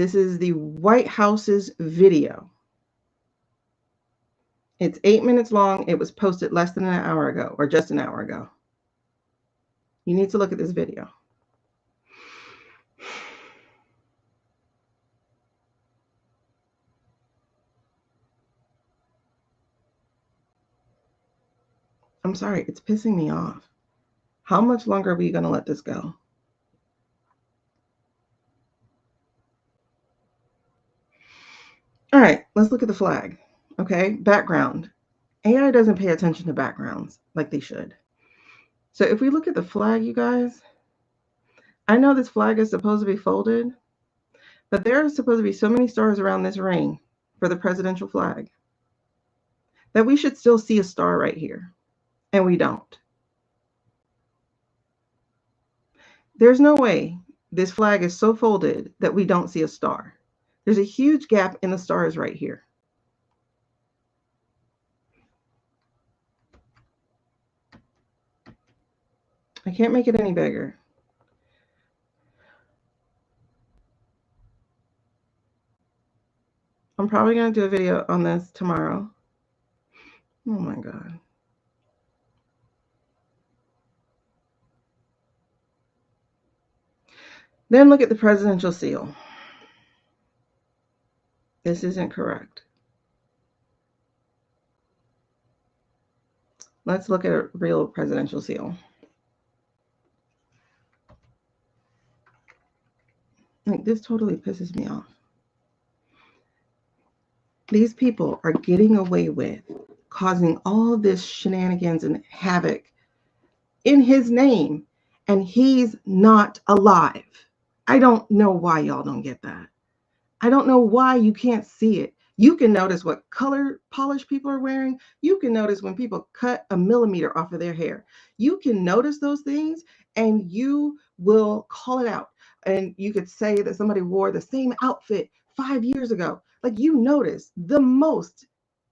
This is the White House's video. It's 8 minutes long. It was posted less than an hour ago, or just an hour ago. You need to look at this video. I'm sorry, it's pissing me off. How much longer are we going to let this go? All right, let's look at the flag. Okay, background. AI doesn't pay attention to backgrounds like they should. So if we look at the flag, you guys, I know this flag is supposed to be folded, but there are supposed to be so many stars around this ring for the presidential flag that we should still see a star right here, and we don't. There's no way this flag is so folded that we don't see a star. There's a huge gap in the stars right here. I can't make it any bigger. I'm probably going to do a video on this tomorrow. Oh my God. Then look at the presidential seal. This isn't correct. Let's look at a real presidential seal. Like, this totally pisses me off. These people are getting away with causing all this shenanigans and havoc in his name, and he's not alive. I don't know why y'all don't get that. I don't know why you can't see it. You can notice what color polish people are wearing. You can notice when people cut a millimeter off of their hair. You can notice those things and you will call it out. And you could say that somebody wore the same outfit 5 years ago. Like, you notice the most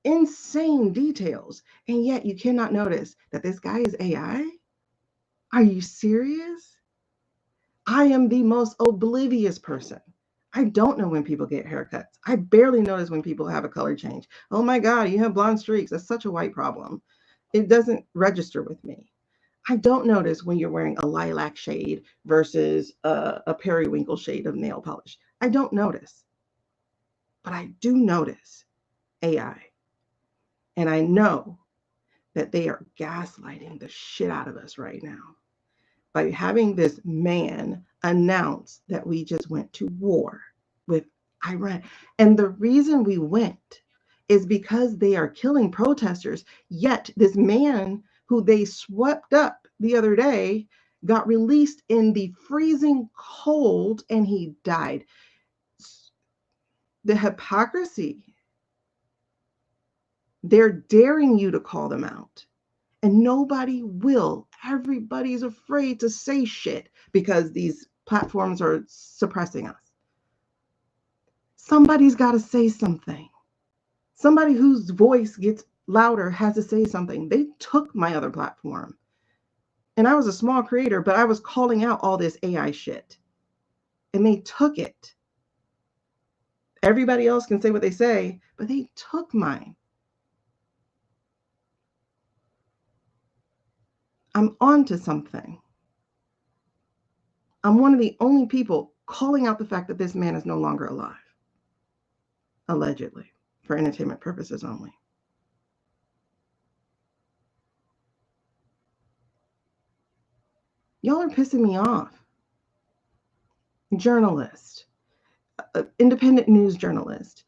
insane details, and yet you cannot notice that this guy is AI? Are you serious? I am the most oblivious person. I don't know when people get haircuts. I barely notice when people have a color change. Oh my God, you have blonde streaks. That's such a white problem. It doesn't register with me. I don't notice when you're wearing a lilac shade versus a periwinkle shade of nail polish. I don't notice. But I do notice AI. And I know that they are gaslighting the shit out of us right now by having this man announce that we just went to war with Iran. And the reason we went is because they are killing protesters. Yet this man who they swept up the other day got released in the freezing cold and he died. The hypocrisy. They're daring you to call them out. And nobody will. Everybody's afraid to say shit because these platforms are suppressing us. Somebody's got to say something. Somebody whose voice gets louder has to say something. They took my other platform. And I was a small creator, but I was calling out all this AI shit. And they took it. Everybody else can say what they say, but they took mine. I'm onto something. I'm one of the only people calling out the fact that this man is no longer alive. Allegedly, for entertainment purposes only. Y'all are pissing me off. Journalist, independent news journalist.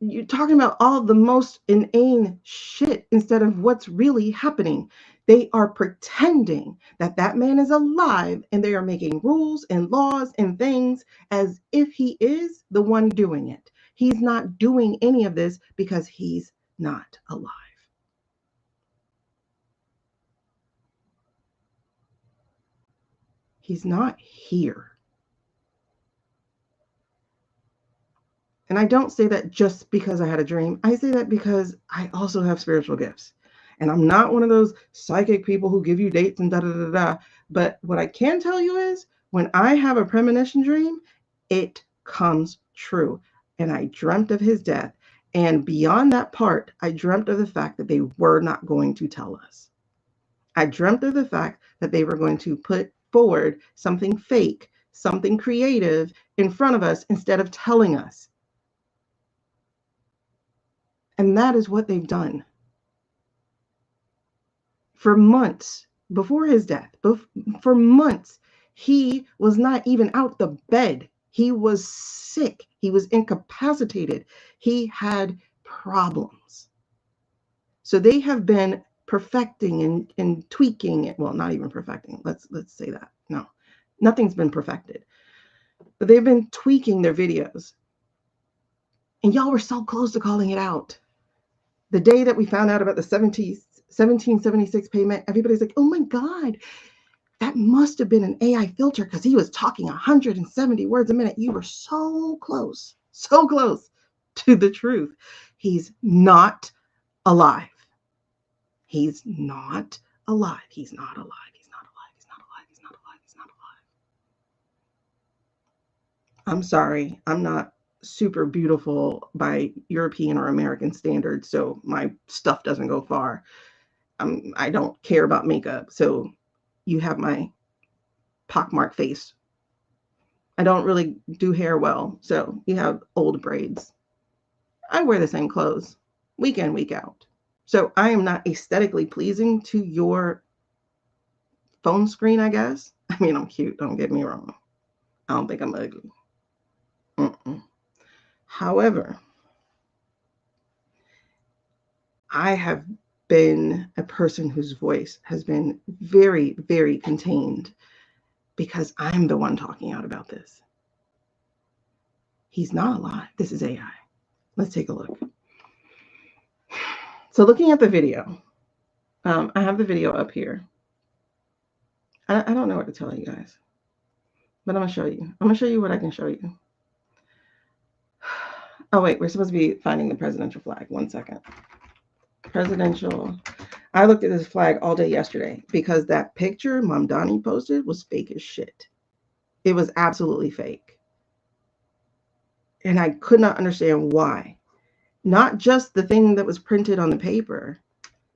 You're talking about all the most inane shit instead of what's really happening. They are pretending that that man is alive and they are making rules and laws and things as if he is the one doing it. He's not doing any of this because he's not alive. He's not here. And I don't say that just because I had a dream. I say that because I also have spiritual gifts. And I'm not one of those psychic people who give you dates and da da da da. But what I can tell you is when I have a premonition dream, it comes true. And I dreamt of his death. And beyond that part, I dreamt of the fact that they were not going to tell us. I dreamt of the fact that they were going to put forward something fake, something creative in front of us instead of telling us. And that is what they've done. For months before his death, for months, he was not even out the bed. He was sick. He was incapacitated. He had problems. So they have been perfecting and tweaking it. Well, not even perfecting. Let's say that. No, nothing's been perfected. But they've been tweaking their videos. And y'all were so close to calling it out. The day that we found out about the 1776 payment, everybody's like, oh my God, that must have been an AI filter because he was talking 170 words a minute. You were so close to the truth. He's not alive. He's not alive. He's not alive. He's not alive. He's not alive. He's not alive. He's not alive. I'm sorry. I'm not super beautiful by European or American standards, so my stuff doesn't go far. I don't care about makeup, so you have my pockmarked face. I don't really do hair well, so you have old braids. I wear the same clothes week in, week out. So I am not aesthetically pleasing to your phone screen, I guess. I mean, I'm cute, don't get me wrong. I don't think I'm ugly. However, I have been a person whose voice has been very, very contained because I'm the one talking out about this. He's not alive. This is AI. Let's take a look. So looking at the video, I have the video up here. I don't know what to tell you guys, but I'm going to show you. I'm going to show you what I can show you. Oh, wait, we're supposed to be finding the presidential flag. 1 second. Presidential. I looked at this flag all day yesterday because that picture Mamdani posted was fake as shit. It was absolutely fake. And I could not understand why. Not just the thing that was printed on the paper,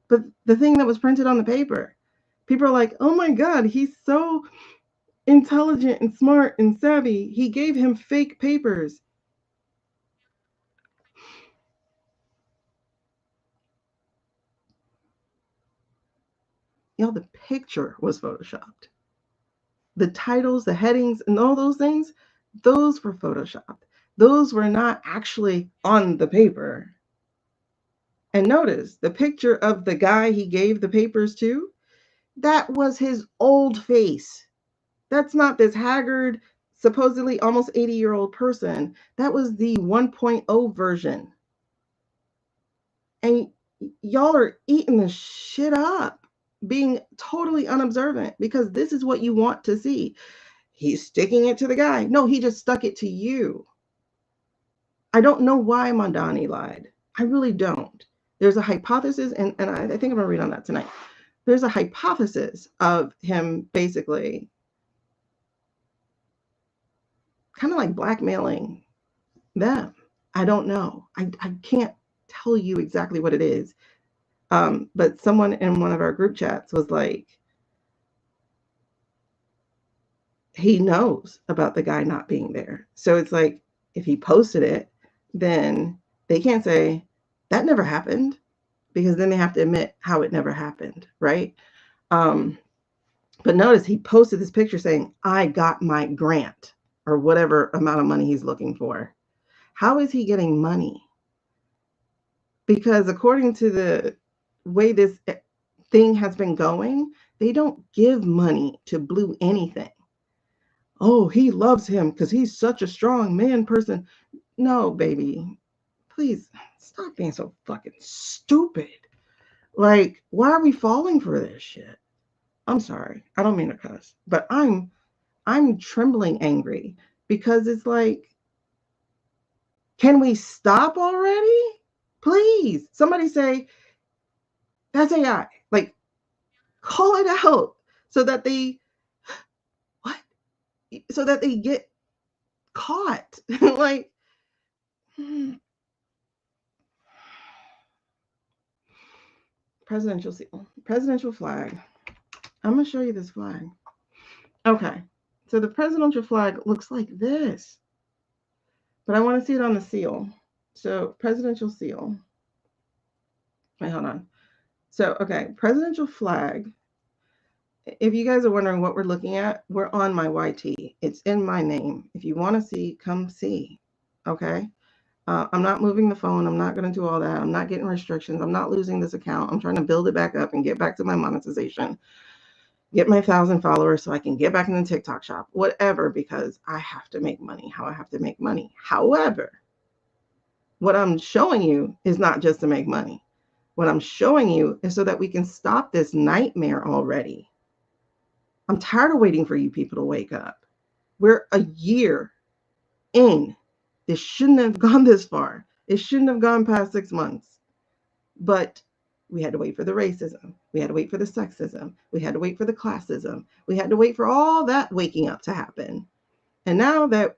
but the thing that was printed on the paper. People are like, oh my God, he's so intelligent and smart and savvy. He gave him fake papers. The picture was photoshopped. The titles, the headings, and all those things, those were photoshopped. Those were not actually on the paper. And notice the picture of the guy he gave the papers to, that was his old face. That's not this haggard, supposedly almost 80-year-old person. That was the 1.0 version. And y'all are eating the shit up, being totally unobservant because this is what you want to see. He's sticking it to the guy. No, he just stuck it to you. I don't know why Mamdani lied. I really don't. There's a hypothesis, and I think I'm going to read on that tonight. There's a hypothesis of him basically kind of like blackmailing them. I don't know. I can't tell you exactly what it is. But someone in one of our group chats was like, he knows about the guy not being there. So it's like, if he posted it, then they can't say that never happened because then they have to admit how it never happened, right? But notice he posted this picture saying, I got my grant or whatever amount of money he's looking for. How is he getting money? Because according to the way this thing has been going, they don't give money to Blue anything. Oh, he loves him because he's such a strong man person. No, baby, please stop being so fucking stupid. Like, why are we falling for this shit? I'm sorry. I don't mean to cuss, but I'm trembling angry because it's like, can we stop already? Please, somebody say, that's AI. Like, call it out so that they, what? So that they get caught. Like, presidential seal, presidential flag. I'm going to show you this flag. Okay. So the presidential flag looks like this, but I want to see it on the seal. So presidential seal. Wait, hold on. So, okay, presidential flag. If you guys are wondering what we're looking at, we're on my YT. It's in my name. If you want to see, come see. Okay. I'm not moving the phone. I'm not going to do all that. I'm not getting restrictions. I'm not losing this account. I'm trying to build it back up and get back to my monetization, get my 1,000 followers so I can get back in the TikTok shop, whatever, because I have to make money, how I have to make money. However, what I'm showing you is not just to make money. What I'm showing you is so that we can stop this nightmare already. I'm tired of waiting for you people to wake up. We're a year in. This shouldn't have gone this far. It shouldn't have gone past 6 months. But we had to wait for the racism. We had to wait for the sexism. We had to wait for the classism. We had to wait for all that waking up to happen. And now that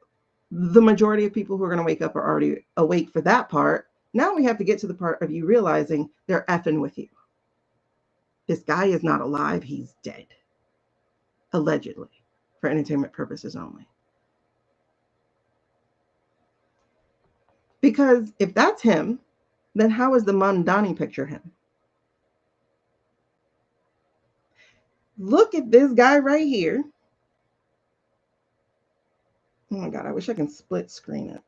the majority of people who are going to wake up are already awake for that part, now we have to get to the part of you realizing they're effing with you. This guy is not alive. He's dead. Allegedly. For entertainment purposes only. Because if that's him, then how is the Mondani picture him? Look at this guy right here. Oh my God, I wish I can split screen it.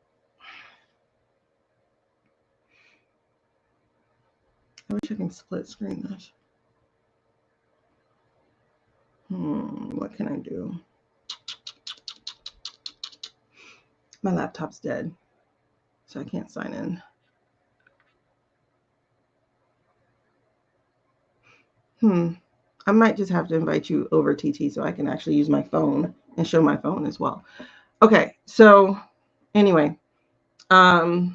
I wish I can split screen this. What can I do? My laptop's dead, so I can't sign in. I might just have to invite you over, TT, so I can actually use my phone and show my phone as well. Okay, so anyway, all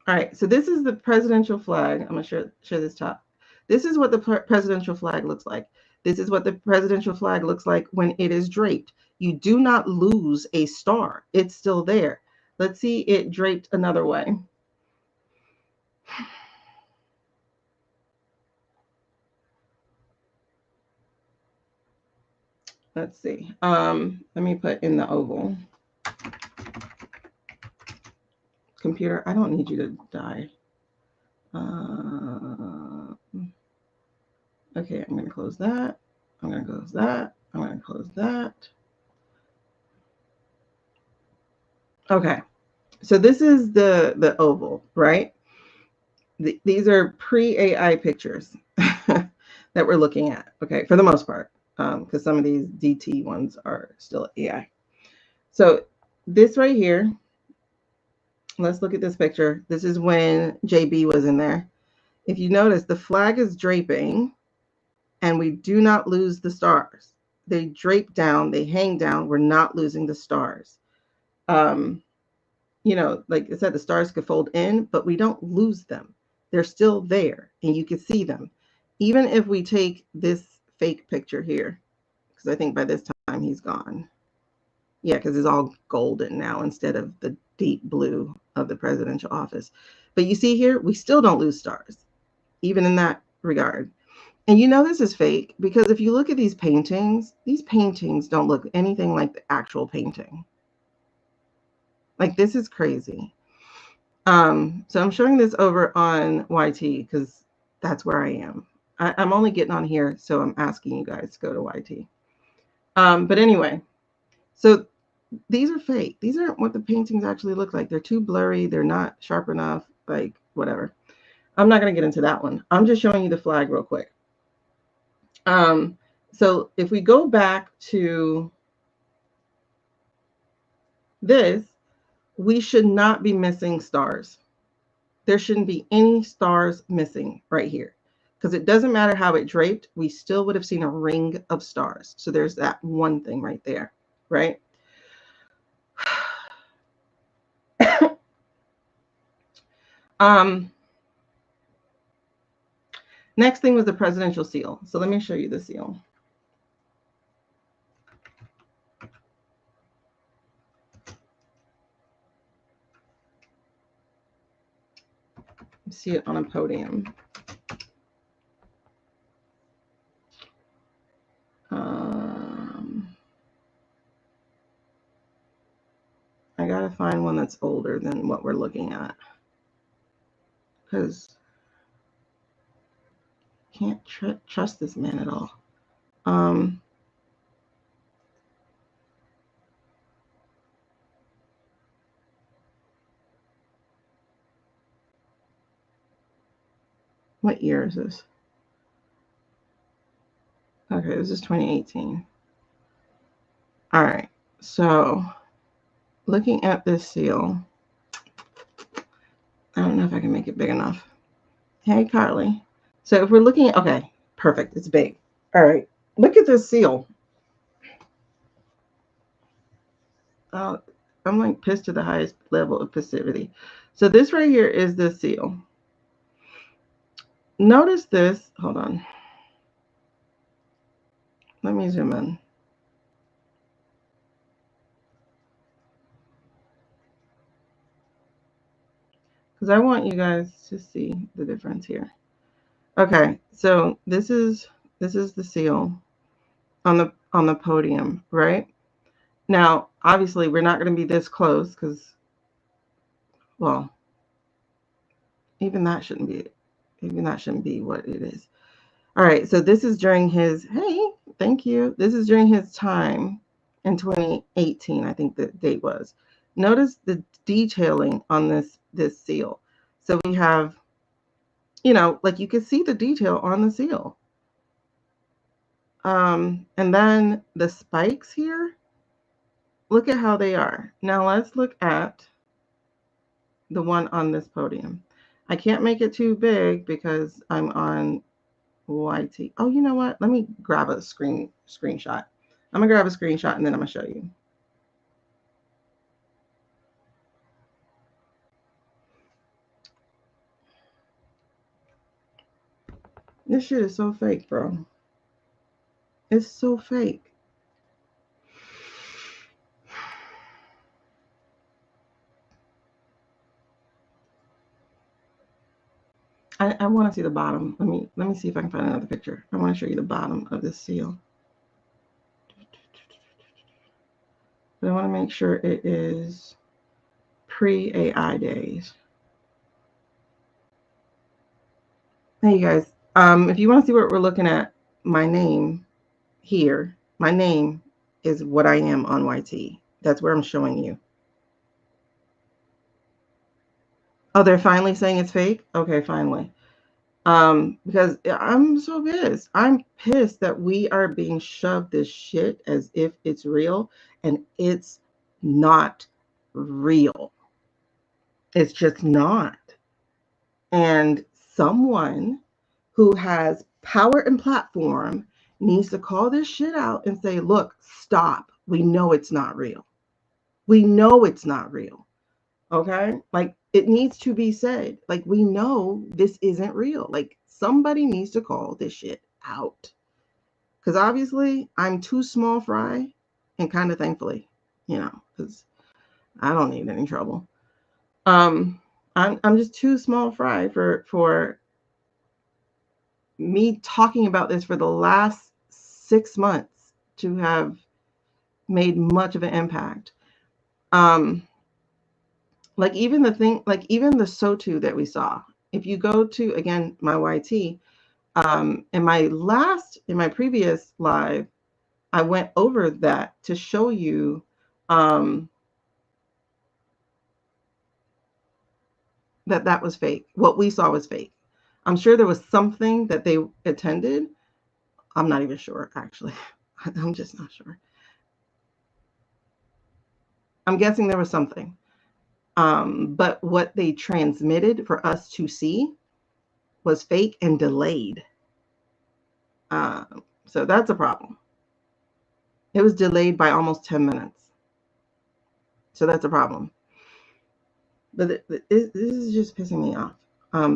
right, so this is the presidential flag. I'm going to show this top. This is what the presidential flag looks like. This is what the presidential flag looks like when it is draped. You do not lose a star. It's still there. Let's see it draped another way. Let's see. Let me put in the oval. Computer, I don't need you to die. Okay, I'm going to close that. I'm going to close that. I'm going to close that. Okay, so this is the oval, right? These are pre-AI pictures that we're looking at, okay, for the most part, because some of these DT ones are still AI. So this right here, let's look at this picture. This is when JB was in there. If you notice, the flag is draping, and we do not lose the stars. They drape down, they hang down. We're not losing the stars. You know, like I said, the stars could fold in, but we don't lose them. They're still there, and you can see them. Even if we take this fake picture here, because I think by this time he's gone. Yeah, because it's all golden now instead of the deep blue of the presidential office. But you see here, we still don't lose stars, even in that regard. And you know this is fake because if you look at these paintings don't look anything like the actual painting. Like, this is crazy. So I'm showing this over on YT because that's where I am. I'm only getting on here, so I'm asking you guys to go to YT. But anyway, so these are fake. These aren't what the paintings actually look like. They're too blurry. They're not sharp enough, like whatever. I'm not going to get into that one. I'm just showing you the flag real quick. So if we go back to this, we should not be missing stars. There shouldn't be any stars missing right here because it doesn't matter how it draped. We still would have seen a ring of stars. So there's that one thing right there, right? Next thing was the presidential seal. So let me show you the seal. see it on a podium. I gotta find one that's older than what we're looking at, because can't trust this man at all. What year is this? Okay, this is 2018. All right, so looking at this seal, I don't know if I can make it big enough. Hey, Carly. So if we're looking at, okay, perfect, it's big. All right, look at this seal. I'm like pissed to the highest level of passivity. So this right here is the seal. Notice this. Hold on. Let me zoom in. Because I want you guys to see the difference here. Okay, so this is the seal on the podium, right? Now, obviously, we're not going to be this close because, well, even that shouldn't be what it is. All right, so this is during his, hey, thank you. This is during his time in 2018, I think the date was. Notice the detailing on this seal. So we have, like you can see the detail on the seal. And then the spikes here, look at how they are. Now let's look at the one on this podium. I can't make it too big because I'm on YT. Oh, you know what? Let me grab a screenshot. I'm gonna grab a screenshot and then I'm gonna show you. This shit is so fake, bro. It's so fake. I want to see the bottom. Let me see if I can find another picture. I want to show you the bottom of this seal. But I want to make sure it is pre-AI days. Hey, you guys. If you want to see what we're looking at, my name here, my name is what I am on YT. That's where I'm showing you. Oh, they're finally saying it's fake? Okay, finally. Because I'm so pissed. I'm pissed that we are being shoved this shit as if it's real, and it's not real. It's just not. And someone who has power and platform needs to call this shit out and say, look, stop. We know it's not real. We know it's not real. Okay? Like, it needs to be said. Like, we know this isn't real. Like, somebody needs to call this shit out. Because obviously, I'm too small fry, and kind of thankfully, because I don't need any trouble. I'm just too small fry for me talking about this for the last 6 months to have made much of an impact. Like even the SOTU that we saw, if you go to, again, my YT, in my previous live, I went over that to show you that was fake. What we saw was fake. I'm sure there was something that they attended. I'm not even sure, actually. I'm just not sure. I'm guessing there was something. But what they transmitted for us to see was fake and delayed. So that's a problem. It was delayed by almost 10 minutes. So that's a problem. But this is just pissing me off,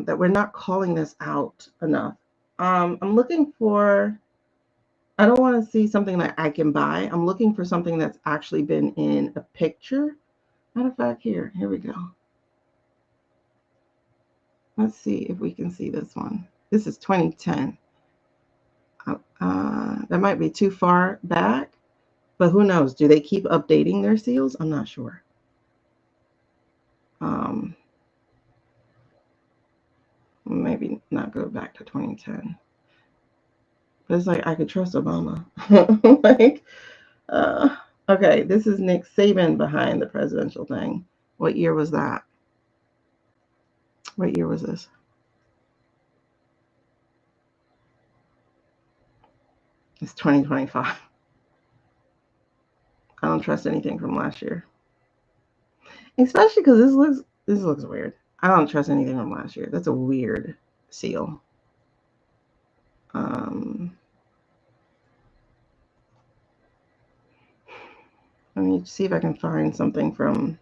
that we're not calling this out enough. I'm looking for, I don't want to see something that I can buy. I'm looking for something that's actually been in a picture. Matter of fact, here we go. Let's see if we can see this one. This is 2010. That might be too far back, but who knows? Do they keep updating their seals? I'm not sure. Maybe not go back to 2010. But it's like I could trust Obama. Like, okay, this is Nick Saban behind the presidential thing. What year was that? What year was this? It's 2025. I don't trust anything from last year, especially because this looks weird. I don't trust anything from last year. That's a weird seal. Let me see if I can find something from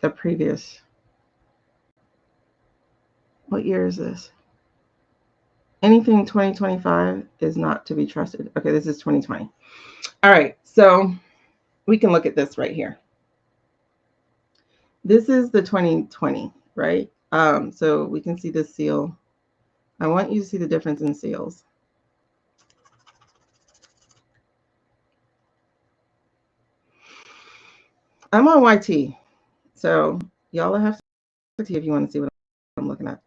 the previous. What year is this? Anything 2025 is not to be trusted. Okay, this is 2020. All right, so we can look at this right here. This is the 2020, right? So we can see this seal. I want you to see the difference in seals. I'm on YT, so y'all have to see if you want to see what I'm looking at.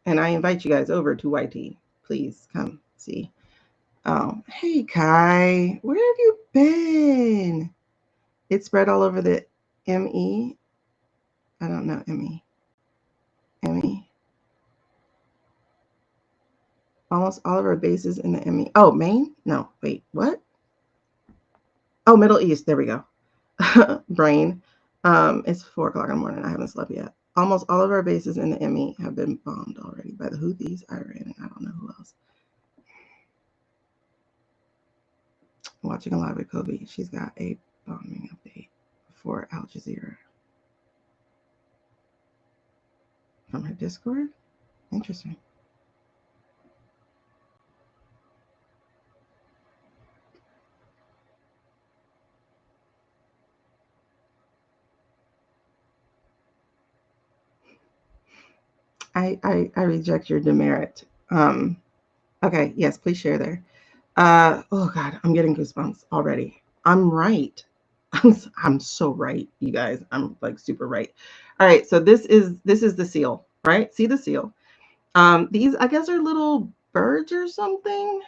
And I invite you guys over to YT. Please come see. Hey Kai, where have you been? It spread all over the ME. I don't know ME. ME. Almost all of our bases in the ME. Oh, Maine? No, wait, what? Oh, Middle East. There we go. Brain. It's 4 o'clock in the morning. I haven't slept yet. Almost all of our bases in the ME have been bombed already by the Houthis, Iran, and I don't know who else. Watching a live with Kobe. She's got a bombing update for Al Jazeera from her Discord. Interesting. I reject your demerit. Okay, yes, please share there. Oh God, I'm getting goosebumps already. I'm right. I'm so right, you guys. I'm like super right. All right, so this is the seal, right? See the seal. These I guess are little birds or something.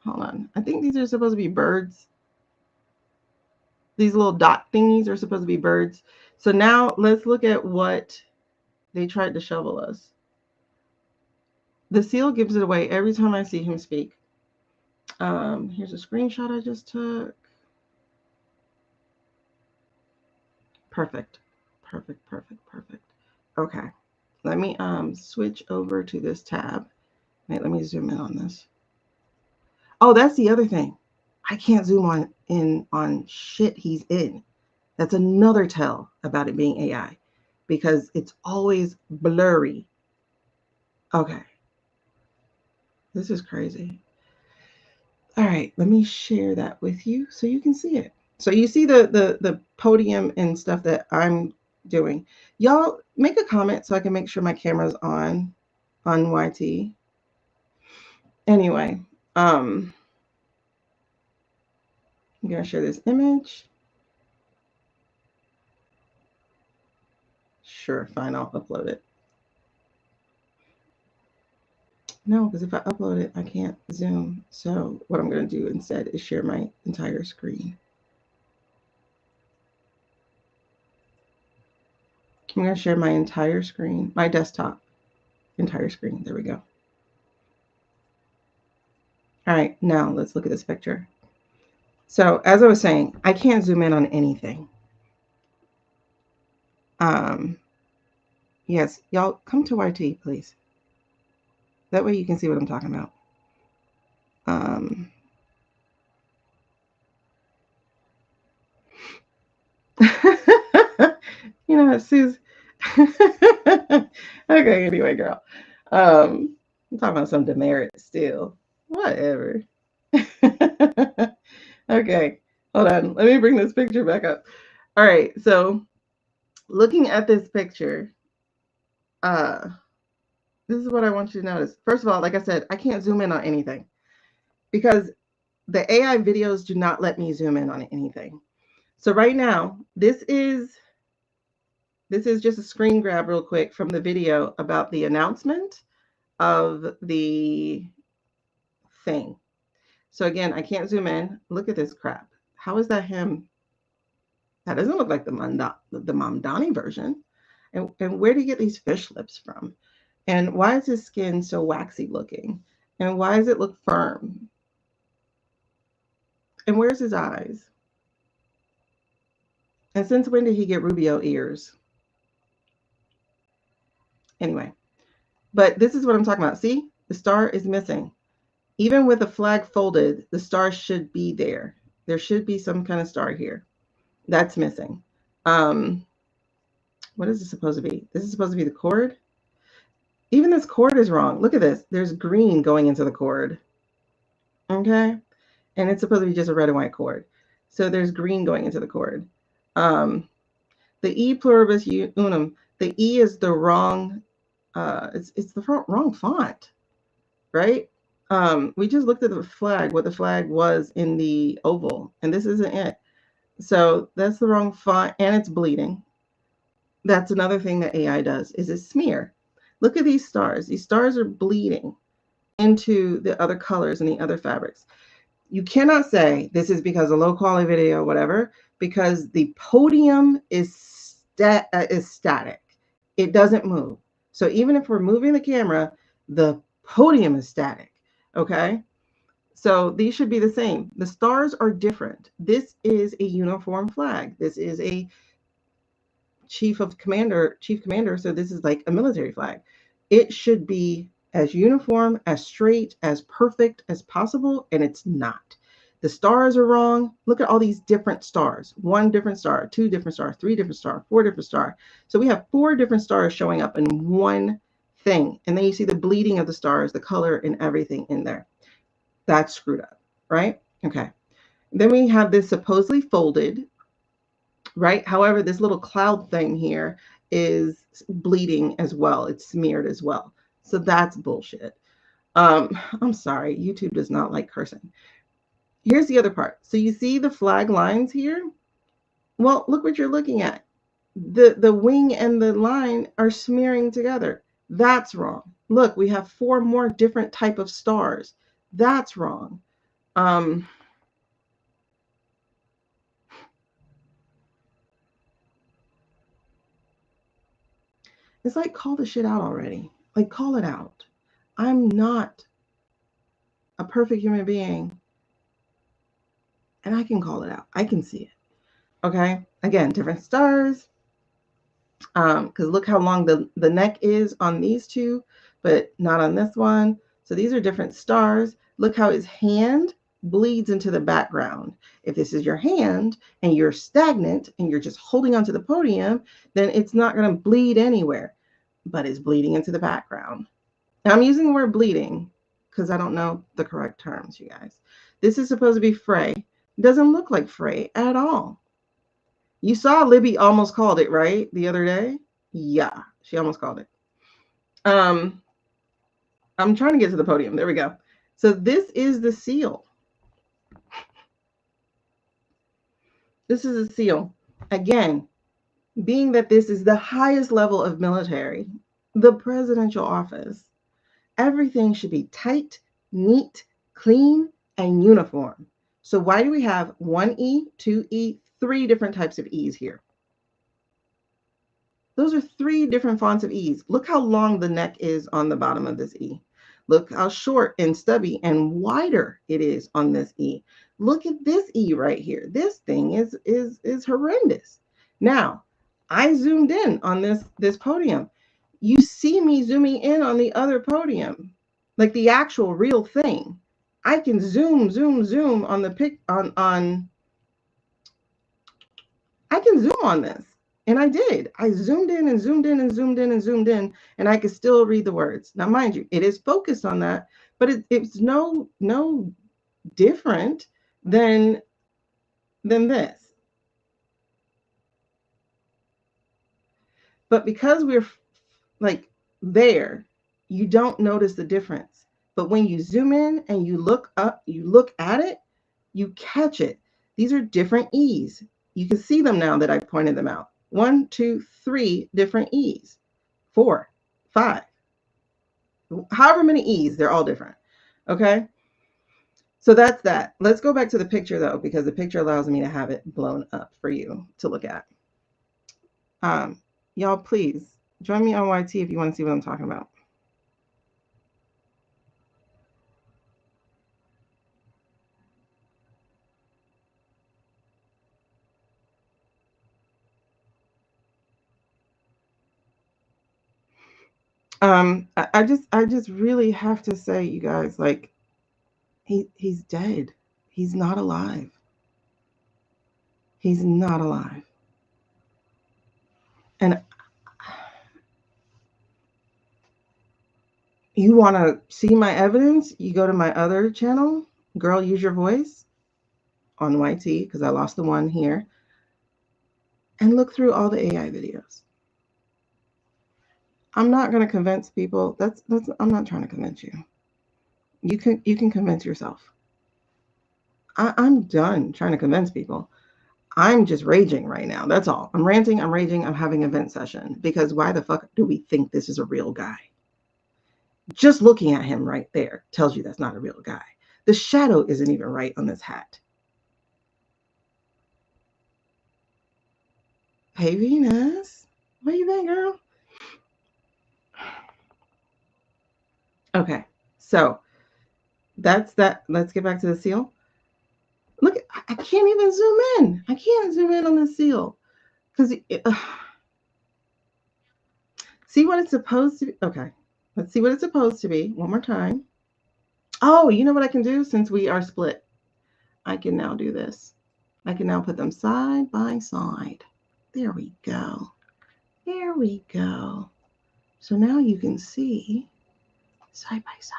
Hold on. I think these are supposed to be birds. These little dot thingies are supposed to be birds. So now let's look at what they tried to shovel us. The seal gives it away every time I see him speak. Here's a screenshot I just took. Perfect. Perfect, perfect, perfect. Okay. Let me switch over to this tab. Wait, let me zoom in on this. Oh, that's the other thing. I can't zoom in on shit he's in. That's another tell about it being AI because it's always blurry. Okay. This is crazy. All right, let me share that with you so you can see it. So you see the podium and stuff that I'm doing. Y'all make a comment so I can make sure my camera's on YT. Anyway, I'm gonna share this image. Sure, fine, I'll upload it. No, because if I upload it, I can't zoom. So what I'm gonna do instead is share my entire screen. I'm gonna share my entire screen, my desktop, entire screen. There we go. All right, now let's look at this picture. So as I was saying, I can't zoom in on anything. Yes, y'all come to YT, please. That way you can see what I'm talking about. You know, Sue's. Okay, anyway, girl. I'm talking about some demerit still. Whatever. Okay, hold on. Let me bring this picture back up. All right, so looking at this picture, this is what I want you to notice. First of all, like I said, I can't zoom in on anything because the AI videos do not let me zoom in on anything. So right now, this is just a screen grab real quick from the video about the announcement of the thing. So again, I can't zoom in. Look at this crap. How is that him? That doesn't look like the Mamdani version. And where do you get these fish lips from? And why is his skin so waxy looking? And why does it look firm? And where's his eyes? And since when did he get Rubio ears? Anyway, but this is what I'm talking about. See, the star is missing. Even with the flag folded, the star should be there. There should be some kind of star here. That's missing. What is this supposed to be? This is supposed to be the cord. Even this cord is wrong. Look at this. There's green going into the cord. Okay. And it's supposed to be just a red and white cord. So there's green going into the cord. The E pluribus unum. The E is the wrong, it's the wrong font, right? We just looked at the flag, what the flag was in the oval, and this isn't it. So that's the wrong font, and it's bleeding. That's another thing that AI does, is it smear. Look at these stars. These stars are bleeding into the other colors and the other fabrics. You cannot say this is because of low quality video or whatever, because the podium is static. It doesn't move. So even if we're moving the camera, the podium is static. Okay. So these should be the same. The stars are different. This is a uniform flag. This is a chief commander. So this is like a military flag. It should be as uniform, as straight, as perfect as possible, and it's not. The stars are wrong. Look at all these different stars. 1 different star, 2 different stars, 3 different stars, 4 different stars. So we have 4 different stars showing up in one thing. And then you see the bleeding of the stars, the color and everything in there. That's screwed up, right? Okay. Then we have this supposedly folded, right? However, this little cloud thing here is bleeding as well. It's smeared as well. So that's bullshit. I'm sorry, YouTube does not like cursing. Here's the other part. So you see the flag lines here? Well, look what you're looking at. The wing and the line are smearing together. That's wrong. Look, we have 4 more different type of stars. That's wrong. It's like, call the shit out already. Like, call it out. I'm not a perfect human being. And I can call it out. I can see it. Okay. Again, different stars. Because look how long the neck is on these 2, but not on this one. So these are different stars. Look how his hand bleeds into the background. If this is your hand and you're stagnant and you're just holding onto the podium, then it's not going to bleed anywhere, but it's bleeding into the background. Now I'm using the word bleeding because I don't know the correct terms, you guys. This is supposed to be fray. It doesn't look like fray at all. You saw Libby almost called it, right? The other day? Yeah, she almost called it. I'm trying to get to the podium. There we go. So this is the seal. This is a seal. Again, being that this is the highest level of military, the presidential office, everything should be tight, neat, clean, and uniform. So why do we have 1E, 2E, 3 different types of E's here? Those are 3 different fonts of E's. Look how long the neck is on the bottom of this E. Look how short and stubby and wider it is on this E. Look at this E right here. This thing is horrendous. Now, I zoomed in on this podium. You see me zooming in on the other podium, like the actual real thing. I can zoom on the pic on I can zoom on this. And I did. I zoomed in and zoomed in and zoomed in and zoomed in, and I could still read the words. Now, mind you, it is focused on that, but it's no different than this. But because we're like there, you don't notice the difference. But when you zoom in and you look up, you look at it, you catch it. These are different E's. You can see them now that I pointed them out. 1, 2, 3 different E's. 4, 5. However many E's, they're all different. Okay? So that's that. Let's go back to the picture though, because the picture allows me to have it blown up for you to look at. Y'all, please join me on YT if you want to see what I'm talking about. I just really have to say, you guys, like, he's dead. He's not alive. He's not alive. And you want to see my evidence? You go to my other channel, Girl Use Your Voice, on YT, because I lost the one here, and look through all the AI videos. I'm not going to convince people. I'm not trying to convince you. You can convince yourself. I'm done trying to convince people. I'm just raging right now. That's all. I'm ranting, I'm raging, I'm having a vent session. Because why the fuck do we think this is a real guy? Just looking at him right there tells you that's not a real guy. The shadow isn't even right on this hat. Hey, Venus. Where you been, girl? Okay, so that's that. Let's get back to the seal. Look, I can't even zoom in. I can't zoom in on the seal. Because see what it's supposed to be? Okay, let's see what it's supposed to be. One more time. Oh, you know what I can do since we are split? I can now do this. I can now put them side by side. There we go. There we go. So now you can see side by side.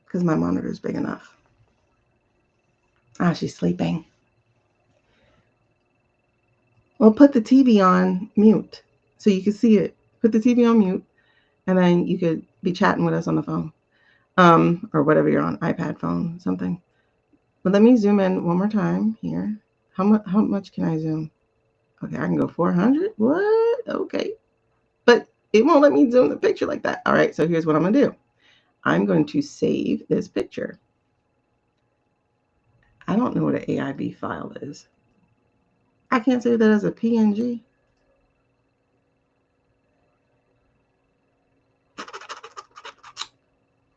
Because my monitor is big enough. Ah, she's sleeping. Well, put the TV on mute so you can see it. Put the TV on mute, and then you could be chatting with us on the phone, or whatever you're on, iPad, phone, something. But let me zoom in one more time here. How much can I zoom? Okay, I can go 400. What? Okay, but it won't let me zoom the picture like that. All right, so here's what I'm gonna do. I'm going to save this picture. I don't know what an AIB file is. I can't save that as a PNG.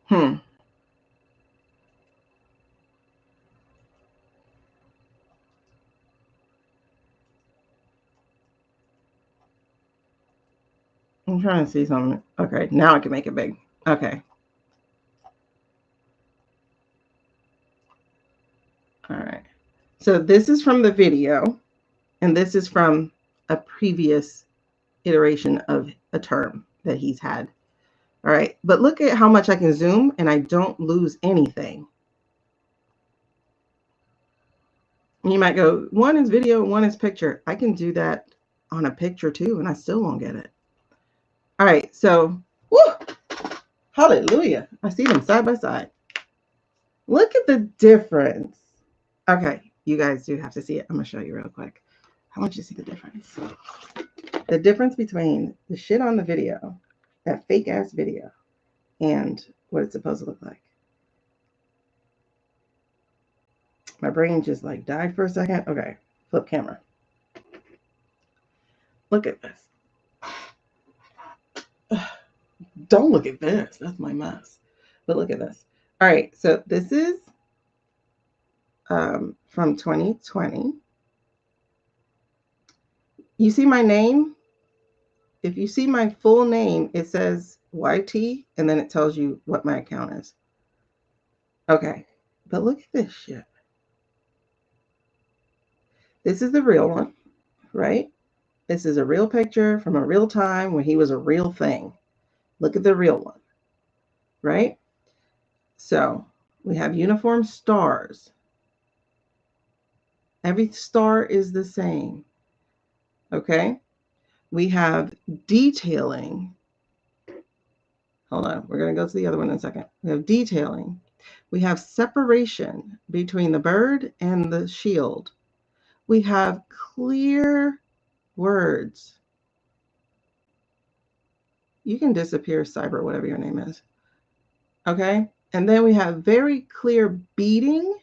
I'm trying to see something. Okay, now I can make it big. Okay. All right. So this is from the video, and this is from a previous iteration of a term that he's had. All right. But look at how much I can zoom, and I don't lose anything. And you might go, one is video, one is picture. I can do that on a picture too, and I still won't get it. All right. So, woo, hallelujah. I see them side by side. Look at the difference. Okay. You guys do have to see it. I'm going to show you real quick. I want you to see the difference. The difference between the shit on the video, that fake ass video, and what it's supposed to look like. My brain just like died for a second. Okay, flip camera. Look at this. Don't look at this. That's my mess. But look at this. All right, so this is from 2020. You see my name? If you see my full name, it says YT, and then it tells you what my account is. Okay, but look at this shit. This is the real one, right? This is a real picture from a real time when he was a real thing. Look at the real one, right? So we have uniform stars. Every star is the same, okay? We have detailing. Hold on, we're going to go to the other one in a second. We have detailing. We have separation between the bird and the shield. We have clear words. You can disappear, Cyber, whatever your name is. Okay? And then we have very clear beating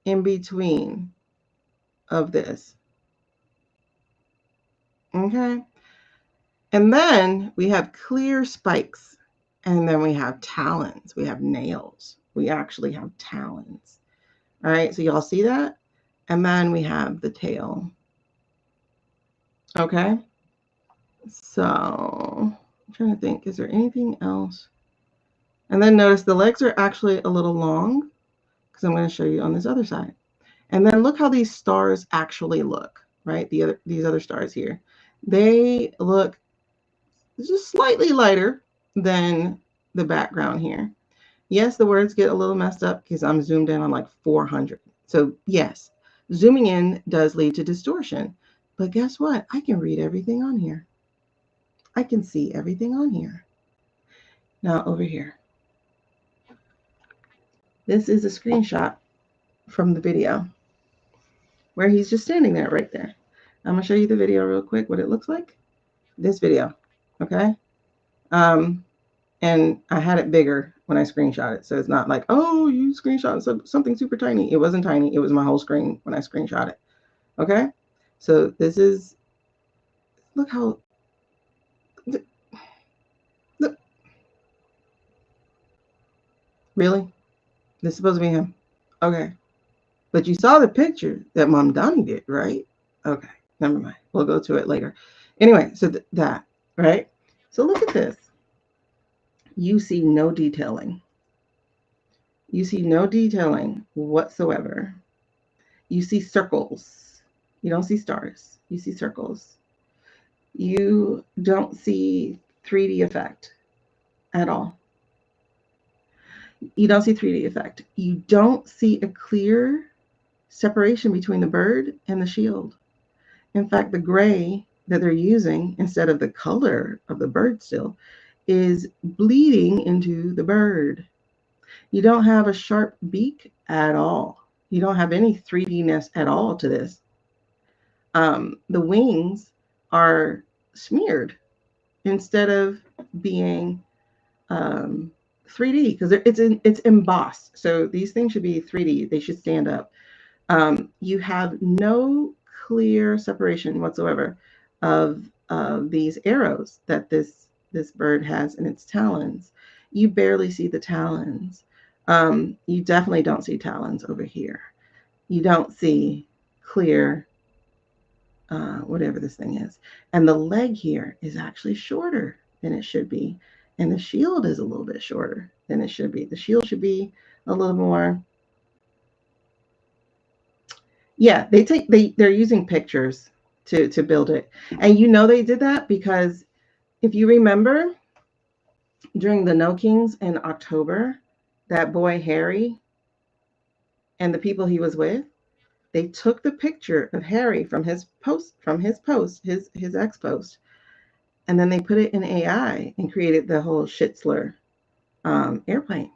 in between of this. Okay? And then we have clear spikes. And then we have talons. We have nails. We actually have talons. All right? So y'all see that? And then we have the tail. Okay? So I'm trying to think, is there anything else? And then notice the legs are actually a little long because I'm going to show you on this other side. And then look how these stars actually look, right? These other stars here. They look just slightly lighter than the background here. Yes, the words get a little messed up because I'm zoomed in on like 400. So yes, zooming in does lead to distortion. But guess what? I can read everything on here. I can see everything on here. Now over here. This is a screenshot from the video where he's just standing there right there. I'm going to show you the video real quick, what it looks like. This video, okay? And I had it bigger when I screenshot it. So it's not like, oh, you screenshot something super tiny. It wasn't tiny. It was my whole screen when I screenshot it. Okay? So this is, look how, look, really? This is supposed to be him. Okay. But you saw the picture that Mom Donnie did, right? Okay. Never mind. We'll go to it later. Anyway, so that, right? So look at this. You see no detailing. You see no detailing whatsoever. You see circles. You don't see stars. You see circles. You don't see 3D effect at all. You don't see 3D effect. You don't see a clear separation between the bird and the shield. In fact, the gray that they're using instead of the color of the bird still is bleeding into the bird. You don't have a sharp beak at all. You don't have any 3D-ness at all to this. The wings are smeared instead of being 3D because it's embossed. So these things should be 3D. They should stand up. You have no clear separation whatsoever of these arrows that this bird has in its talons. You barely see the talons. You definitely don't see talons over here. You don't see clear whatever this thing is. And the leg here is actually shorter than it should be. And the shield is a little bit shorter than it should be. The shield should be a little more. Yeah, they're using pictures to build it. And you know they did that because if you remember during the No Kings in October, that boy Harry and the people he was with, they took the picture of Harry from his his ex post, and then they put it in AI and created the whole Schitzler airplane.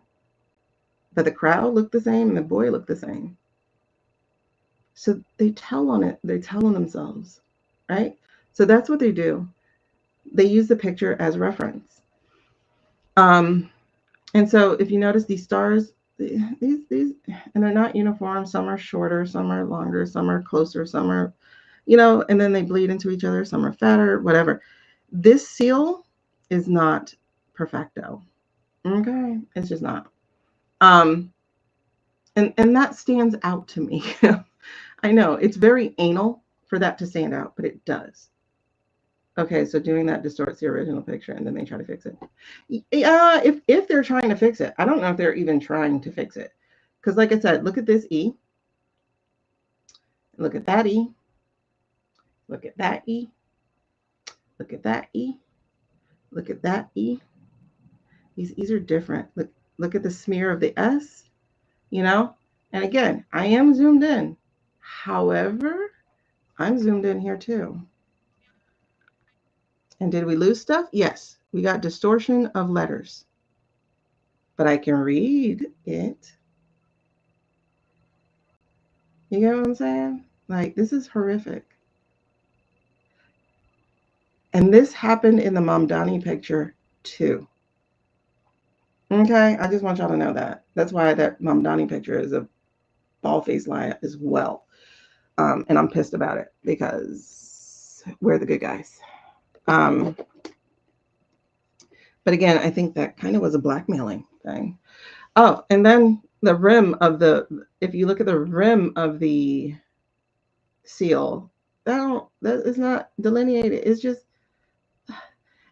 But the crowd looked the same and the boy looked the same. So they tell on it, they tell on themselves, right? So that's what they do. They use the picture as reference. Um, and so if you notice these stars, these, and they're not uniform. Some are shorter, some are longer, some are closer, some are, and then they bleed into each other. Some are fatter, whatever. This seal is not perfecto. Okay, it's just not. And that stands out to me. I know it's very anal for that to stand out, but it does. Okay, so doing that distorts the original picture, and then they try to fix it. Yeah, if they're trying to fix it, I don't know if they're even trying to fix it, because like I said, look at this E, look at that E, look at that E, look at that E, look at that E. These E's are different. Look at the smear of the S, And again, I am zoomed in. However, I'm zoomed in here too. And did we lose stuff? Yes, we got distortion of letters. But I can read it. You get what I'm saying? Like, this is horrific. And this happened in the Mamdani picture too. Okay, I just want y'all to know that. That's why that Mamdani picture is a bald-faced lie as well. And I'm pissed about it because we're the good guys. But again, I think that kind of was a blackmailing thing. Oh, and then the rim of if you look at the rim of the seal, that is not delineated. It's just,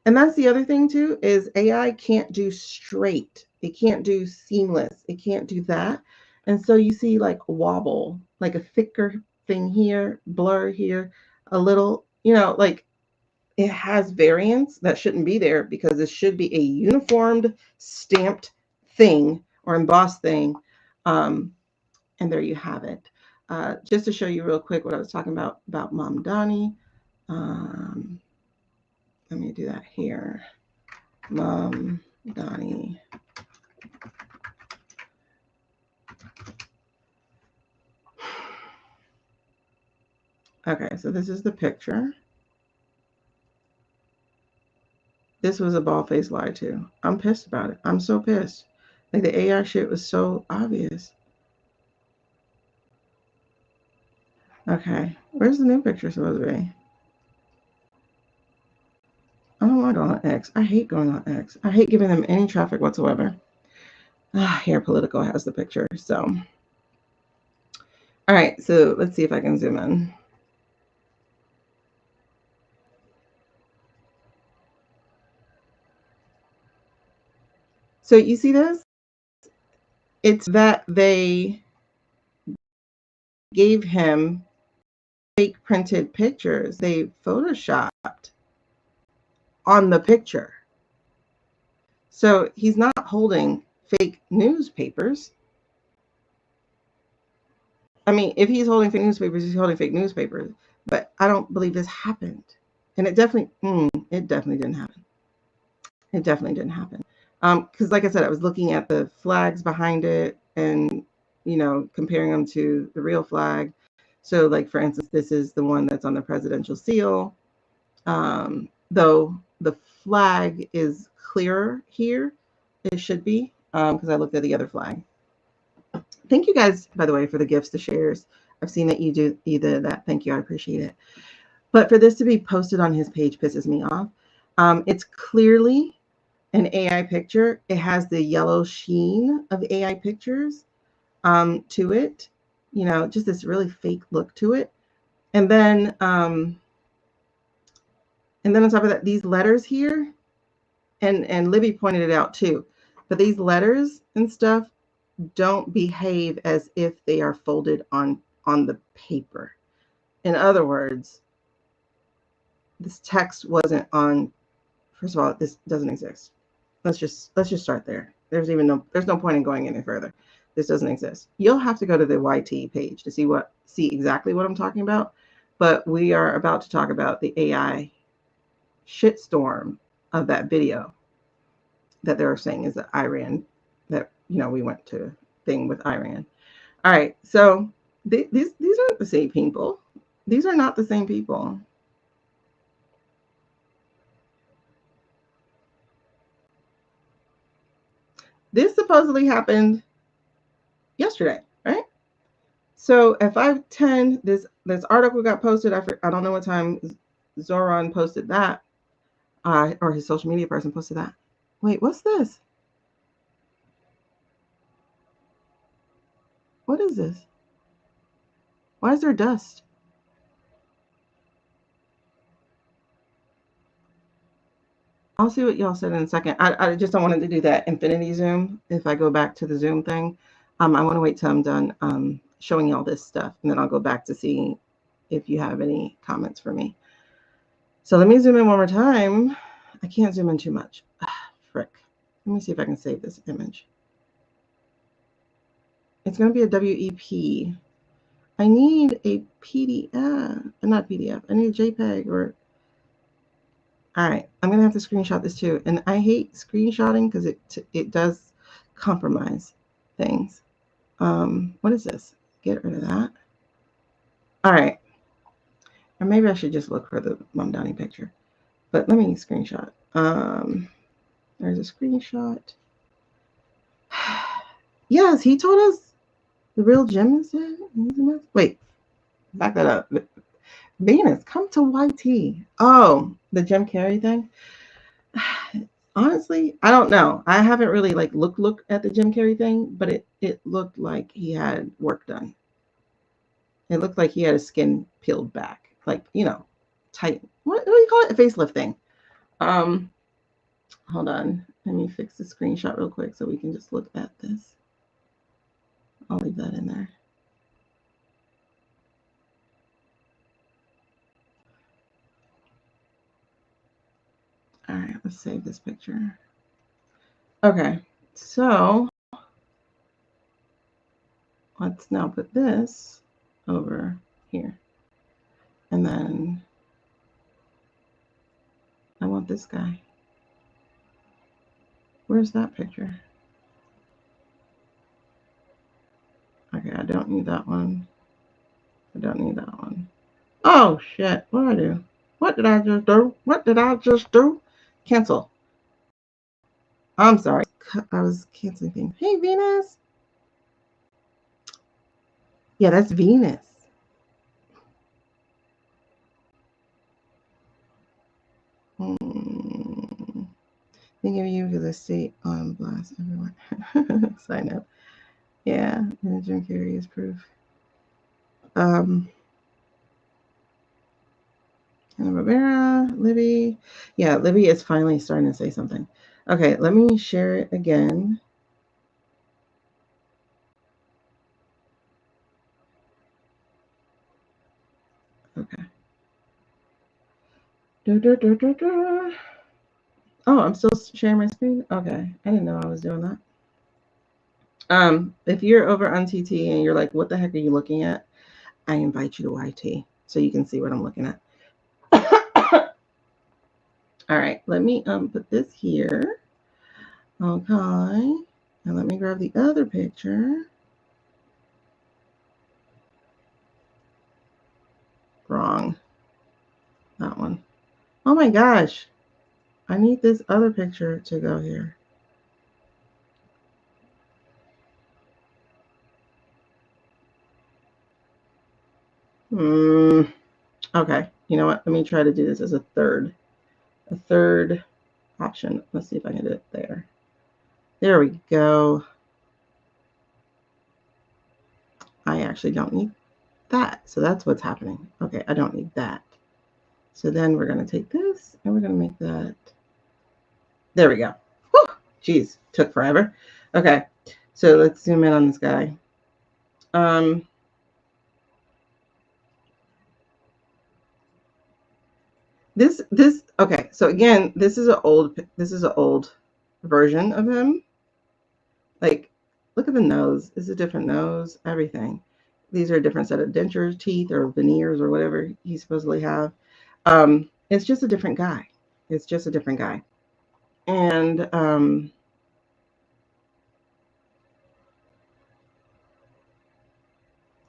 and that's the other thing too, is AI can't do straight. It can't do seamless. It can't do that. And so you see like wobble, like a thicker thing here, blur here, a little, like it has variance that shouldn't be there because it should be a uniformed, stamped thing or embossed thing. And there you have it. Just to show you real quick what I was talking about Mamdani. Let me do that here. Mamdani. Okay, so this is the picture. This was a bald-faced lie too. I'm pissed about it. I'm so pissed. Like the AI shit was so obvious. Okay, where's the new picture supposed to be? I don't want to go on X. I hate going on X. I hate giving them any traffic whatsoever. Here, Politico has the picture. So, all right. So let's see if I can zoom in. So you see this? It's that they gave him fake printed pictures. They photoshopped on the picture. So he's not holding fake newspapers. I mean, if he's holding fake newspapers, he's holding fake newspapers. But I don't believe this happened. And it definitely didn't happen. It definitely didn't happen. Because like I said, I was looking at the flags behind it and, comparing them to the real flag. So like, for instance, this is the one that's on the presidential seal. Though the flag is clearer here, it should be, because I looked at the other flag. Thank you guys, by the way, for the gifts, the shares. I've seen that you do either that. Thank you. I appreciate it. But for this to be posted on his page pisses me off. It's clearly an AI picture. It has the yellow sheen of AI pictures to it. Just this really fake look to it. And then on top of that, these letters here, and Libby pointed it out too, but these letters and stuff don't behave as if they are folded on the paper. In other words, this text wasn't on. First of all, this doesn't exist. Let's just start there. There's no point in going any further. This doesn't exist. You'll have to go to the YT page to see exactly what I'm talking about. But we are about to talk about the AI shitstorm of that video that they're saying is the Iran, that we went to thing with Iran. All right, so these aren't the same people. These are not the same people. This supposedly happened yesterday, right? So at 5:10, this article got posted. I don't know what time Zoran posted that, or his social media person posted that. Wait, what's this? What is this? Why is there dust? I'll see what y'all said in a second. I just don't want to do that infinity zoom. If I go back to the Zoom thing, I want to wait till I'm done showing y'all this stuff, and then I'll go back to see if you have any comments for me. So let me zoom in one more time. I can't zoom in too much. Frick. Let me see if I can save this image. It's going to be a WEP. I need a PDF, not PDF. I need a JPEG or All right, I'm gonna have to screenshot this too, and I hate screenshotting because it does compromise things. What is this? Get rid of that. All right, or maybe I should just look for the Mom Donnie picture. But let me screenshot. There's a screenshot. Yes, he told us the real Jim is dead. Wait, back that up. Venus, come to YT. Oh, the Jim Carrey thing. Honestly, I don't know. I haven't really like looked at the Jim Carrey thing, but it looked like he had work done. It looked like he had his skin peeled back, like tight. What do you call it? A facelift thing. Um, Hold on. Let me fix the screenshot real quick so we can just look at this. I'll leave that in there. All right, let's save this picture. Okay, so let's now put this over here. And then I want this guy. Where's that picture? Okay, I don't need that one. I don't need that one. Oh, shit. What did I do? What did I just do? What did I just do? Cancel. I'm sorry. I was canceling things. Hey, Venus. Yeah, that's Venus. Think of you because I stay on blast everyone. Sign up. Yeah, and Jim Carrey is proof. Rivera, Libby. Yeah, Libby is finally starting to say something. Okay, let me share it again. Okay. Oh, I'm still sharing my screen? Okay. I didn't know I was doing that. If you're over on TT and you're like, what the heck are you looking at? I invite you to YT so you can see what I'm looking at. All right, let me put this here. Okay. And let me grab the other picture. Wrong. That one. Oh my gosh. I need this other picture to go here. Okay. You know what? Let me try to do this as a third option. Let's see if I can do it there. There we go. I actually don't need that. So that's what's happening. Okay, I don't need that. So then we're going to take this and we're going to make that. There we go. Whew, geez, took forever. Okay, so let's zoom in on this guy. This okay. So again, this is an old version of him. Like, look at the nose. It's a different nose. Everything. These are a different set of dentures, teeth, or veneers, or whatever he supposedly have. It's just a different guy. It's just a different guy. And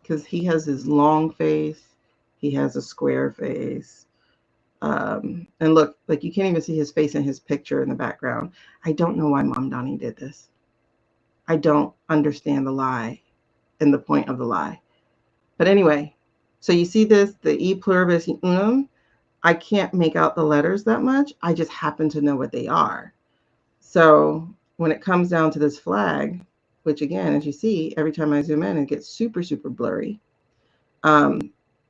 because he has his long face, he has a square face. And look, like you can't even see his face in his picture in the background. I don't know why Mom Donnie did this. I don't understand the lie and the point of the lie. But anyway, so you see this, the E pluribus unum. I can't make out the letters that much. I just happen to know what they are. So when it comes down to this flag, which again, as you see, every time I zoom in, it gets super, super blurry.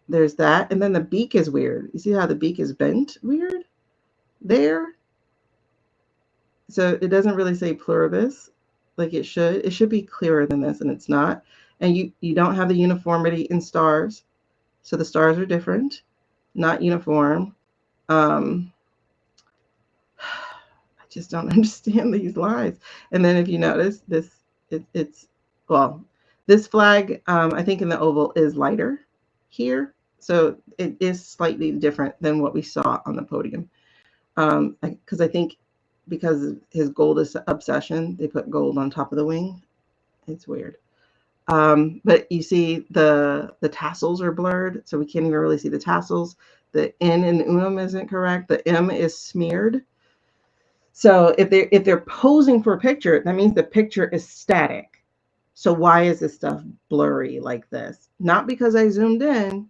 There's that. And then the beak is weird. You see how the beak is bent weird there? So it doesn't really say pluribus like it should. It should be clearer than this, and it's not. And you don't have the uniformity in stars. So the stars are different, not uniform. I just don't understand these lies. And then if you notice this, it's well, this flag, I think in the oval is lighter here. So it is slightly different than what we saw on the podium. Because I think because his gold is obsession, they put gold on top of the wing. It's weird. But you see the tassels are blurred, so we can't even really see the tassels. The N in unum isn't correct. The M is smeared. So if they're posing for a picture, that means the picture is static. So why is this stuff blurry like this? Not because I zoomed in.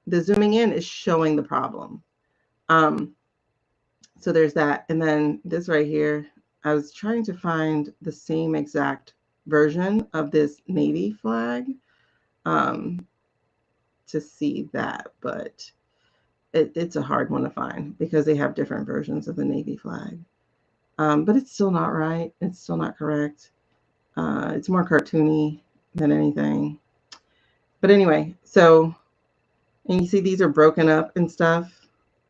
The zooming in is showing the problem. Um, so there's that. And then this right here, I was trying to find the same exact version of this Navy flag um, to see that, but it's a hard one to find because they have different versions of the Navy flag. But it's still not right. It's still not correct. It's more cartoony than anything. But anyway, so, and you see these are broken up and stuff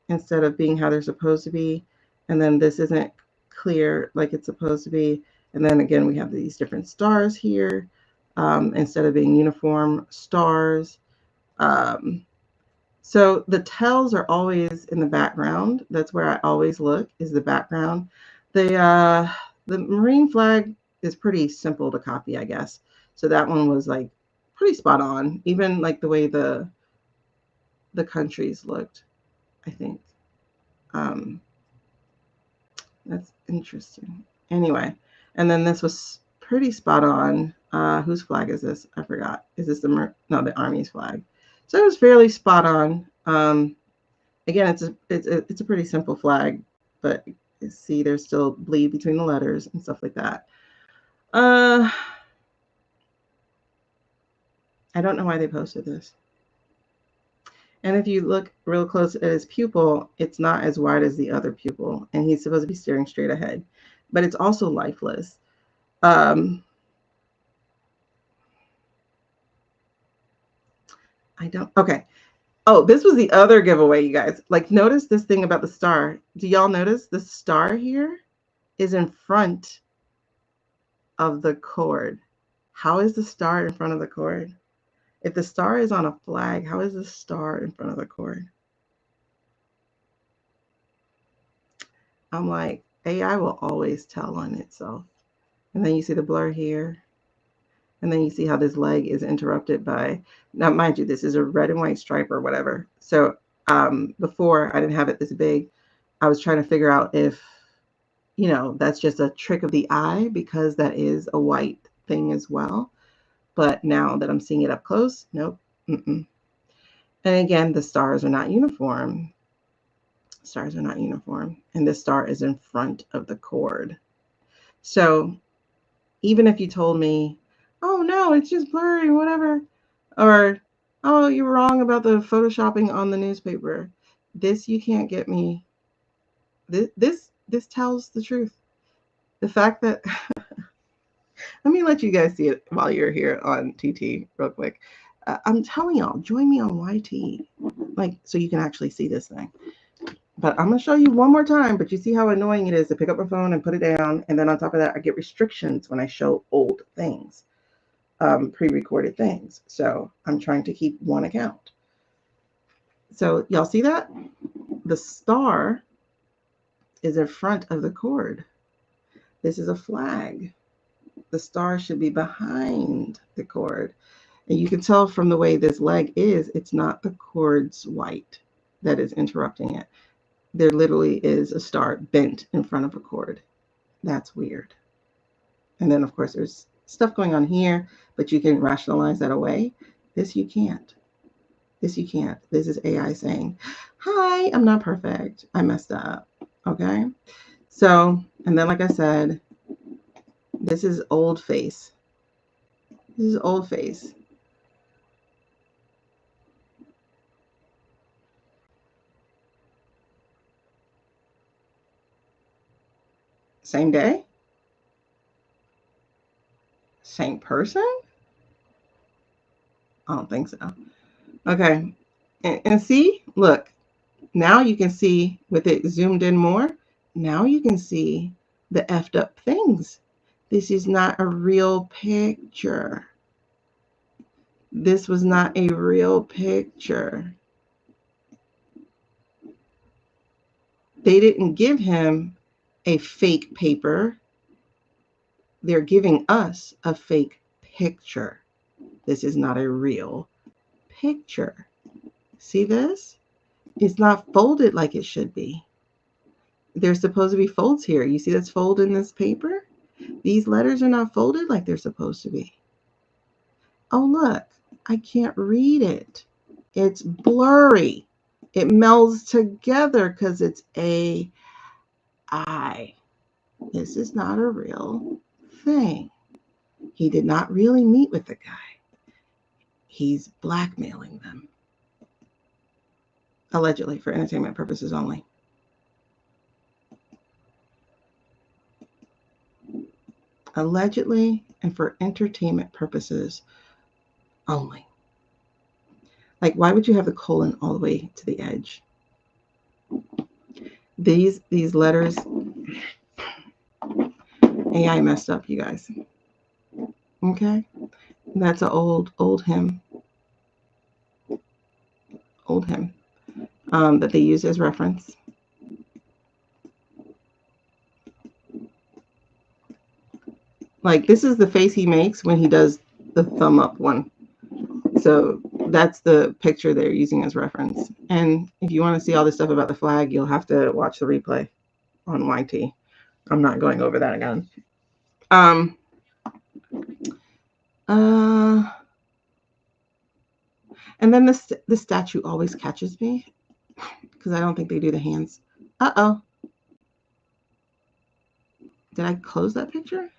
instead of being how they're supposed to be. And then this isn't clear like it's supposed to be. And then again, we have these different stars here instead of being uniform stars. Um, so the tells are always in the background. That's where I always look, is the background. The Marine flag is pretty simple to copy, I guess. So that one was like pretty spot on, even like the way the countries looked, I think. Um, that's interesting. Anyway, and then this was pretty spot on. Whose flag is this? I forgot. Is this the Army's flag? So it was fairly spot on. Again, it's a pretty simple flag, but see, there's still bleed between the letters and stuff like that. I don't know why they posted this. And if you look real close at his pupil, it's not as wide as the other pupil, and he's supposed to be staring straight ahead, but it's also lifeless. I don't. Okay. Oh, this was the other giveaway, you guys. Like, notice this thing about the star. Do y'all notice the star here is in front of the cord? How is the star in front of the cord? If the star is on a flag, how is the star in front of the cord? I'm like, AI will always tell on itself. And then you see the blur here. And then you see how this leg is interrupted by, now mind you, this is a red and white stripe or whatever. So before I didn't have it this big. I was trying to figure out if, that's just a trick of the eye because that is a white thing as well. But now that I'm seeing it up close, nope. Mm-mm. And again, the stars are not uniform. Stars are not uniform. And this star is in front of the cord. So even if you told me, oh no, it's just blurry, whatever, or oh, you're wrong about the photoshopping on the newspaper, this you can't get me. This tells the truth. The fact that let me let you guys see it while you're here on TT real quick. I'm telling y'all, join me on YT, like so you can actually see this thing. But I'm gonna show you one more time. But you see how annoying it is to pick up my phone and put it down, and then on top of that, I get restrictions when I show old things. Pre-recorded things. So I'm trying to keep one account. So y'all see that? The star is in front of the cord. This is a flag. The star should be behind the cord. And you can tell from the way this leg is, it's not the cord's white that is interrupting it. There literally is a star bent in front of a cord. That's weird. And then, of course, there's stuff going on here, but you can rationalize that away. This you can't. This you can't. This is AI saying, hi, I'm not perfect. I messed up. Okay. So, and then, like I said, this is old face. This is old face. Same day? Same person? I don't think so. Okay. And see, look, now you can see with it zoomed in more. Now you can see the effed up things. This is not a real picture. This was not a real picture. They didn't give him a fake paper. They're giving us a fake picture. This is not a real picture. See this? It's not folded like it should be. There's supposed to be folds here. You see that's fold in this paper? These letters are not folded like they're supposed to be. Oh, look, I can't read it. It's blurry. It melds together because it's AI. This is not a real thing. He did not really meet with the guy. He's blackmailing them. Allegedly, for entertainment purposes only. Allegedly and for entertainment purposes only. Like, why would you have the colon all the way to the edge? These letters, AI messed up, you guys. Okay? That's an old hymn. Old hymn that they use as reference. Like, this is the face he makes when he does the thumb up one. So that's the picture they're using as reference. And if you want to see all this stuff about the flag, you'll have to watch the replay on YT. I'm not going over that again. And then the statue always catches me because I don't think they do the hands. Uh-oh. Did I close that picture?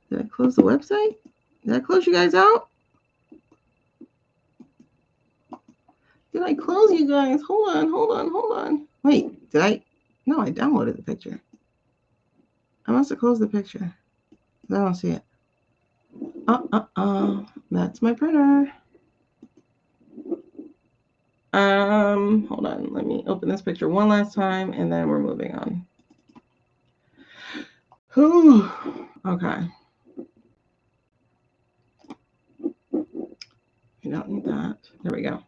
Did I close the website? Did I close you guys out? Did I close you guys? Hold on. Wait, did I? No, I downloaded the picture. I must have closed the picture. I don't see it. That's my printer. Hold on. Let me open this picture one last time, and then we're moving on. Whew. Okay. You don't need that. There we go.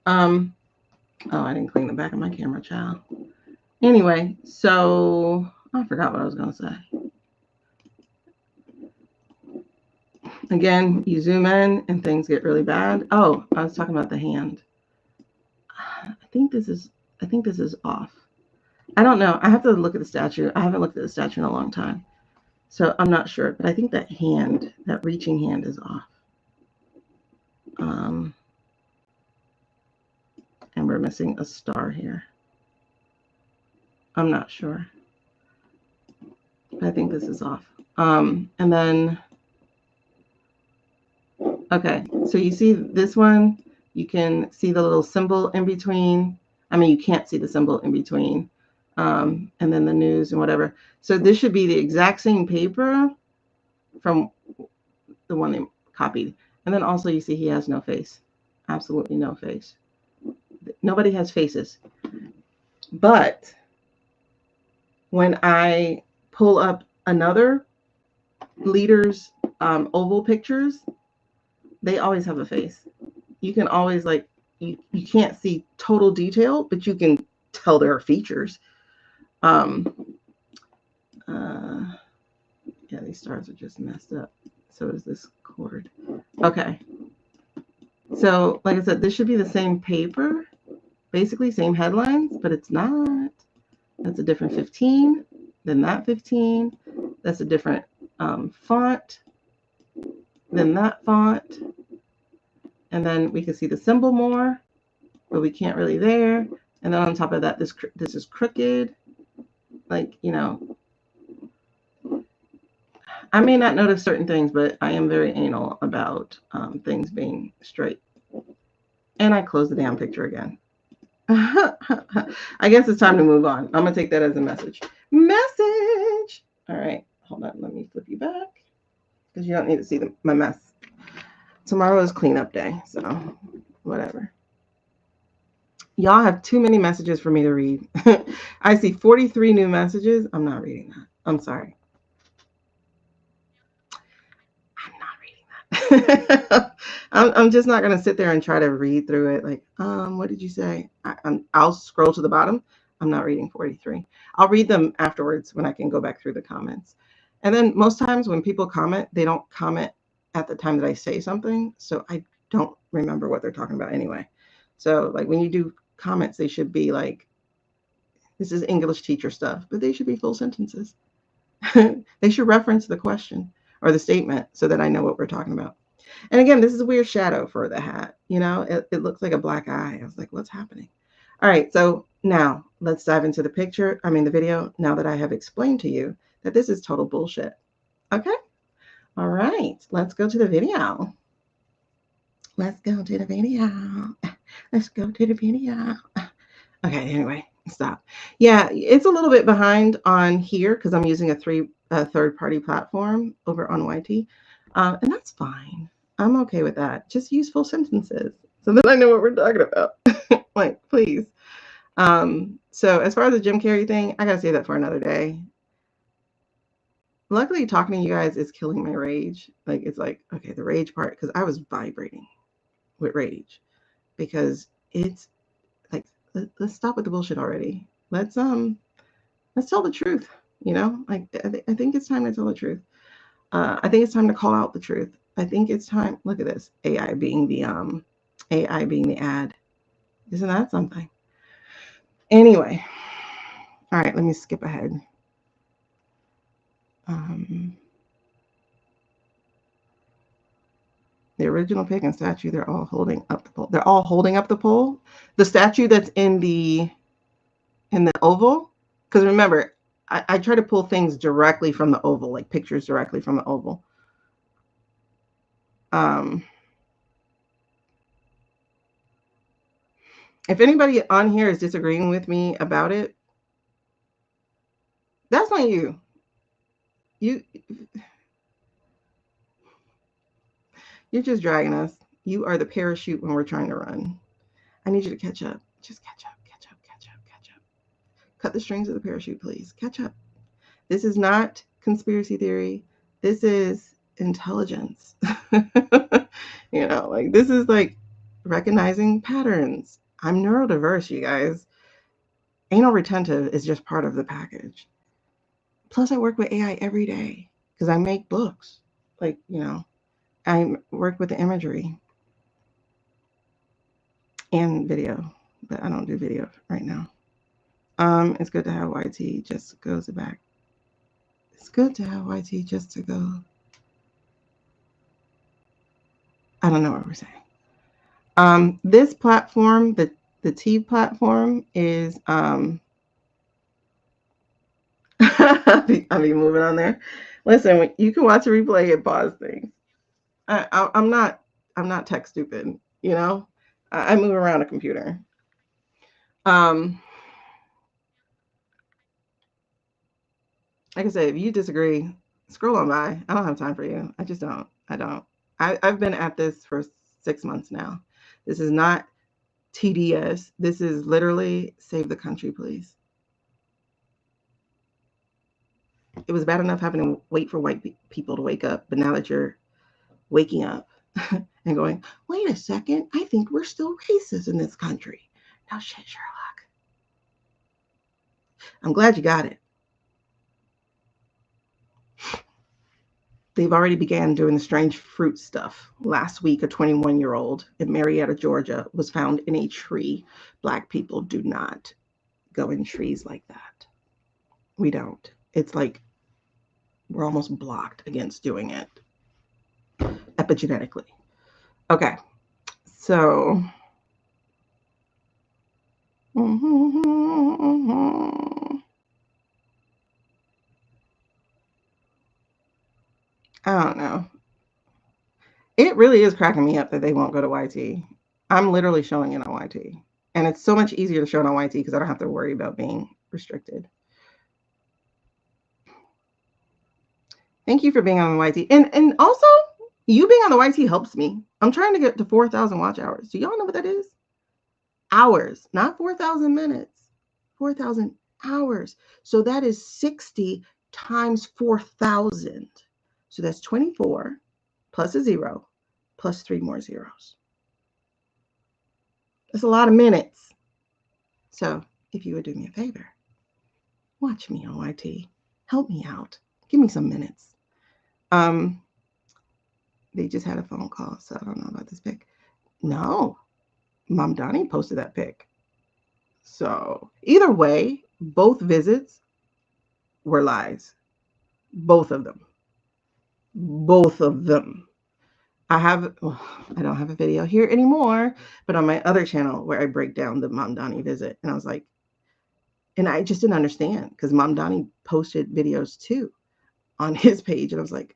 Oh, I didn't clean the back of my camera, child. Anyway, so I forgot what I was going to say. Again, you zoom in and things get really bad. Oh, I was talking about the hand. I think this is off. I don't know. I have to look at the statue. I haven't looked at the statue in a long time. So I'm not sure, but I think that hand, that reaching hand is off. And we're missing a star here. I'm not sure. I think this is off. And then, okay, so you see this one, you can see the little symbol in between. I mean, you can't see the symbol in between. And then the news and whatever. So this should be the exact same paper from the one they copied. And then also you see he has no face. Absolutely no face. Nobody has faces. But when I pull up another leader's oval pictures, they always have a face. You can always, like, you can't see total detail, but you can tell there are features. Yeah, these stars are just messed up. So is this cord. Okay. So, like I said, this should be the same paper, basically same headlines, but it's not. That's a different 15 than that 15. That's a different font than that font. And then we can see the symbol more, but we can't really there. And then on top of that, this is crooked. Like, you know, I may not notice certain things, but I am very anal about things being straight. And I closed the damn picture again. I guess it's time to move on. I'm going to take that as a message. Message! All right. Hold on. Let me flip you back because you don't need to see my mess. Tomorrow is cleanup day, so whatever. Y'all have too many messages for me to read. I see 43 new messages. I'm not reading that. I'm sorry. I'm not reading that. I'm just not going to sit there and try to read through it. Like, what did you say? I'll scroll to the bottom. I'm not reading 43. I'll read them afterwards when I can go back through the comments. And then most times when people comment, they don't comment at the time that I say something. So I don't remember what they're talking about anyway. So like when you do comments, they should be like, this is English teacher stuff, but they should be full sentences. They should reference the question or the statement so that I know what we're talking about. And again, this is a weird shadow for the hat. You know, it looks like a black eye. I was like, what's happening? All right, so now let's dive into the picture. I mean, the video, now that I have explained to you that this is total bullshit. Okay? All right, let's go to the video. Let's go to the video. Let's go to the video. Okay, anyway, stop. Yeah, it's a little bit behind on here because I'm using a third-party platform over on YT. And that's fine. I'm okay with that. Just use full sentences so that I know what we're talking about. Like, please. So as far as the Jim Carrey thing, I gotta say that for another day. Luckily, talking to you guys is killing my rage. Like, it's like, okay, the rage part, because I was vibrating with rage because it's like, let's stop with the bullshit already. Let's tell the truth. You know, like I think it's time to tell the truth. I think it's time to call out the truth. I think it's time. Look at this AI being the ad. Isn't that something? Anyway, all right. Let me skip ahead. The original pagan statue. They're all holding up the pole. They're all holding up the pole. The statue that's in the oval. Because remember, I try to pull things directly from the oval, like pictures directly from the oval. If anybody on here is disagreeing with me about it, that's not you. You're just dragging us. You are the parachute when we're trying to run. I need you to catch up. Just catch up, catch up, catch up, catch up. Cut the strings of the parachute, please. Catch up. This is not conspiracy theory. This is intelligence. You know, like this is like recognizing patterns. I'm neurodiverse, you guys. Anal retentive is just part of the package. Plus, I work with AI every day because I make books. Like, you know, I work with the imagery and video, but I don't do video right now. It's good to have YT just goes back. It's good to have YT just to go. I don't know what we're saying. This platform, the T platform is I'll be moving on there. Listen, you can watch a replay and pause things. I'm not tech stupid, you know. I move around a computer. Like I said, if you disagree, scroll on by. I don't have time for you. I just don't. I don't. I've been at this for 6 months now. This is not TDS. This is literally save the country, please. It was bad enough having to wait for white people to wake up, but now that you're waking up and going, wait a second, I think we're still racist in this country. No shit, Sherlock. I'm glad you got it. They've already began doing the strange fruit stuff. Last week, a 21-year-old in Marietta, Georgia, was found in a tree. Black people do not go in trees like that. We don't. It's like we're almost blocked against doing it epigenetically. Okay, so I don't know. It really is cracking me up that they won't go to YT. I'm literally showing it on YT. And it's so much easier to show it on YT because I don't have to worry about being restricted. Thank you for being on the YT. And also, you being on the YT helps me. I'm trying to get to 4,000 watch hours. Do y'all know what that is? Hours, not 4,000 minutes. 4,000 hours. So that is 60 times 4,000. So that's 24 plus a 0 plus 3 more zeros. That's a lot of minutes. So if you would do me a favor, watch me on YT. Help me out. Give me some minutes. They just had a phone call, so I don't know about this pic. No, Mom Donnie posted that pic. So either way, both visits were lies. Both of them. Both of them. I don't have a video here anymore, but on my other channel where I break down the Mom Donnie visit, and I was like, and I just didn't understand because Mom Donnie posted videos too on his page, and I was like,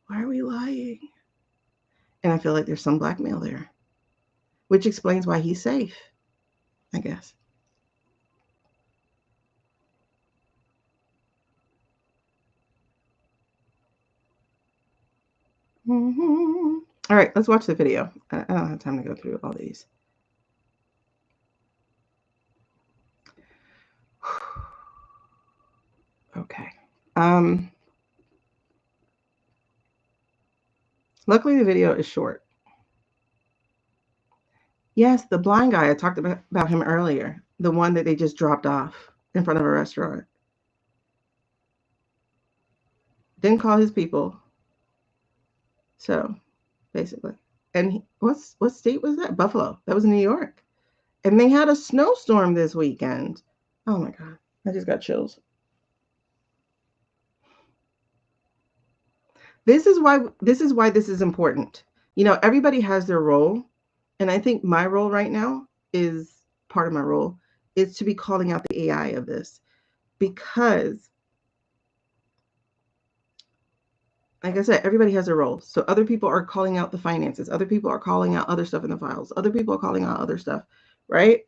why are we lying? And I feel like there's some blackmail there, which explains why he's safe, I guess. Mm-hmm. All right, let's watch the video. I don't have time to go through all these. Okay. Luckily, the video is short. Yes, the blind guy, I talked about him earlier, the one that they just dropped off in front of a restaurant. Didn't call his people. So, basically. And what state was that? Buffalo. That was New York. And they had a snowstorm this weekend. Oh my God. I just got chills. This is why this is important. You know, everybody has their role. And I think my role right now is part of my role is to be calling out the AI of this. Because, like I said, everybody has a role. So other people are calling out the finances. Other people are calling out other stuff in the files. Other people are calling out other stuff, right?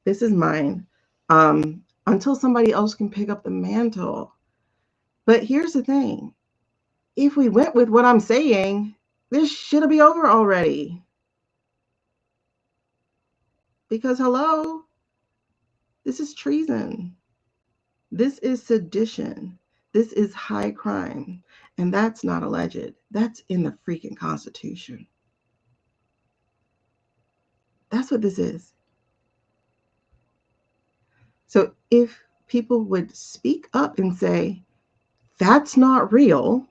This is mine. Until somebody else can pick up the mantle. But here's the thing. If we went with what I'm saying, this should be over already. Because, hello, this is treason. This is sedition. This is high crime. And that's not alleged. That's in the freaking Constitution. That's what this is. So if people would speak up and say, that's not real,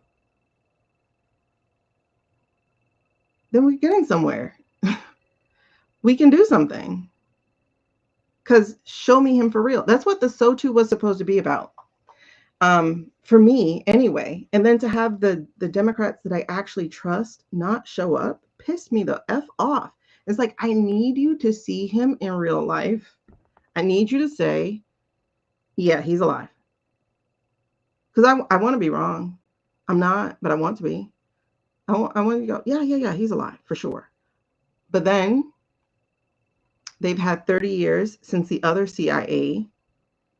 then we're getting somewhere. We can do something. Because show me him for real. That's what the SOTU was supposed to be about. For me, anyway. And then to have the Democrats that I actually trust not show up pissed me the F off. It's like, I need you to see him in real life. I need you to say, yeah, he's alive. Because I want to be wrong. I'm not, but I want to be. I want to go, yeah, he's alive for sure. But then they've had 30 years since the other CIA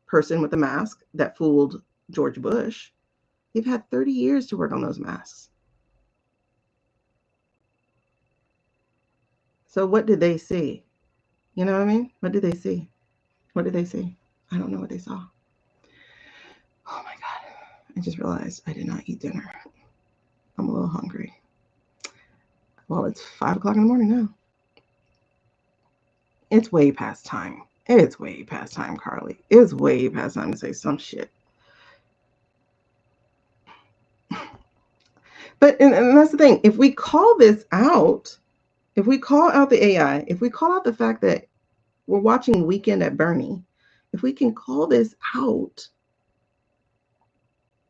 person with the mask that fooled George Bush. They've had 30 years to work on those masks. So what did they see? You know what I mean? What did they see? What did they see? I don't know what they saw. Oh my God. I just realized I did not eat dinner. I'm a little hungry. Well, it's 5 o'clock in the morning now. It's way past time. It's way past time, Carly. It's way past time to say some shit. But, and that's the thing. If we call this out, if we call out the AI, if we call out the fact that we're watching Weekend at Bernie, if we can call this out,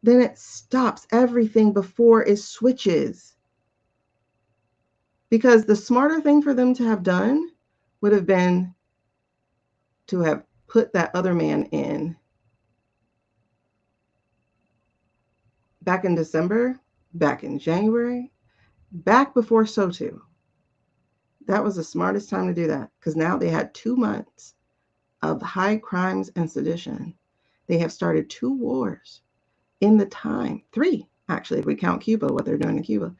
then it stops everything before it switches. Because the smarter thing for them to have done would have been to have put that other man in back in December, back in January, back before SOTU. That was the smartest time to do that, because now they had 2 months of high crimes and sedition. They have started 2 wars in the time, 3 actually, if we count Cuba, what they're doing in Cuba,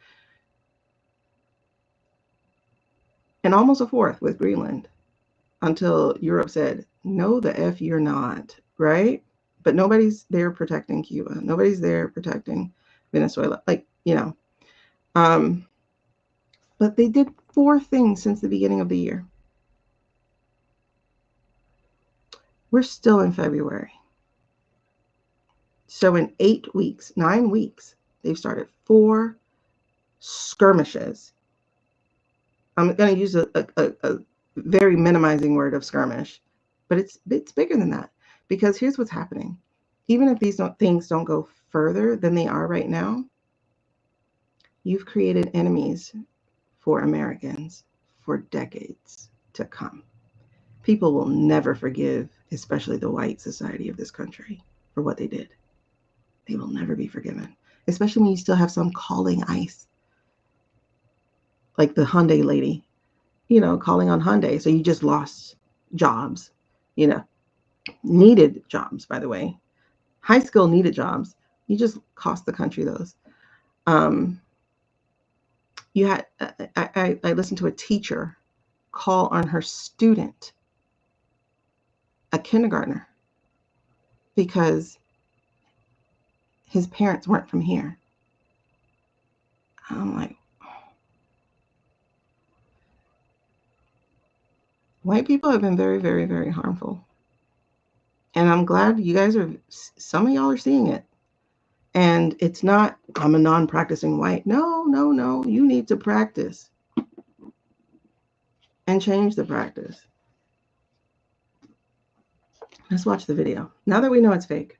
and almost a 4th with Greenland, until Europe said, no, the F you're not, right? But nobody's there protecting Cuba. Nobody's there protecting Venezuela. Like, you know, But they did 4 things since the beginning of the year. We're still in February. So in 8 weeks, 9 weeks, they've started 4 skirmishes. I'm going to use a very minimizing word of skirmish, but it's bigger than that, because here's what's happening. Even if these things don't go further than they are right now, you've created enemies for Americans for decades to come. People will never forgive, especially the white society of this country, for what they did. They will never be forgiven, especially when you still have some calling ICE, like the Hyundai lady, calling on Hyundai. So you just lost jobs, needed jobs, by the way, high skill needed jobs. You just cost the country those. You had, I listened to a teacher call on her student, a kindergartner, because his parents weren't from here. I'm like, white people have been very, very, very harmful. And I'm glad you guys some of y'all are seeing it. And it's not, I'm a non-practicing white. No. You need to practice and change the practice. Let's watch the video. Now that we know it's fake.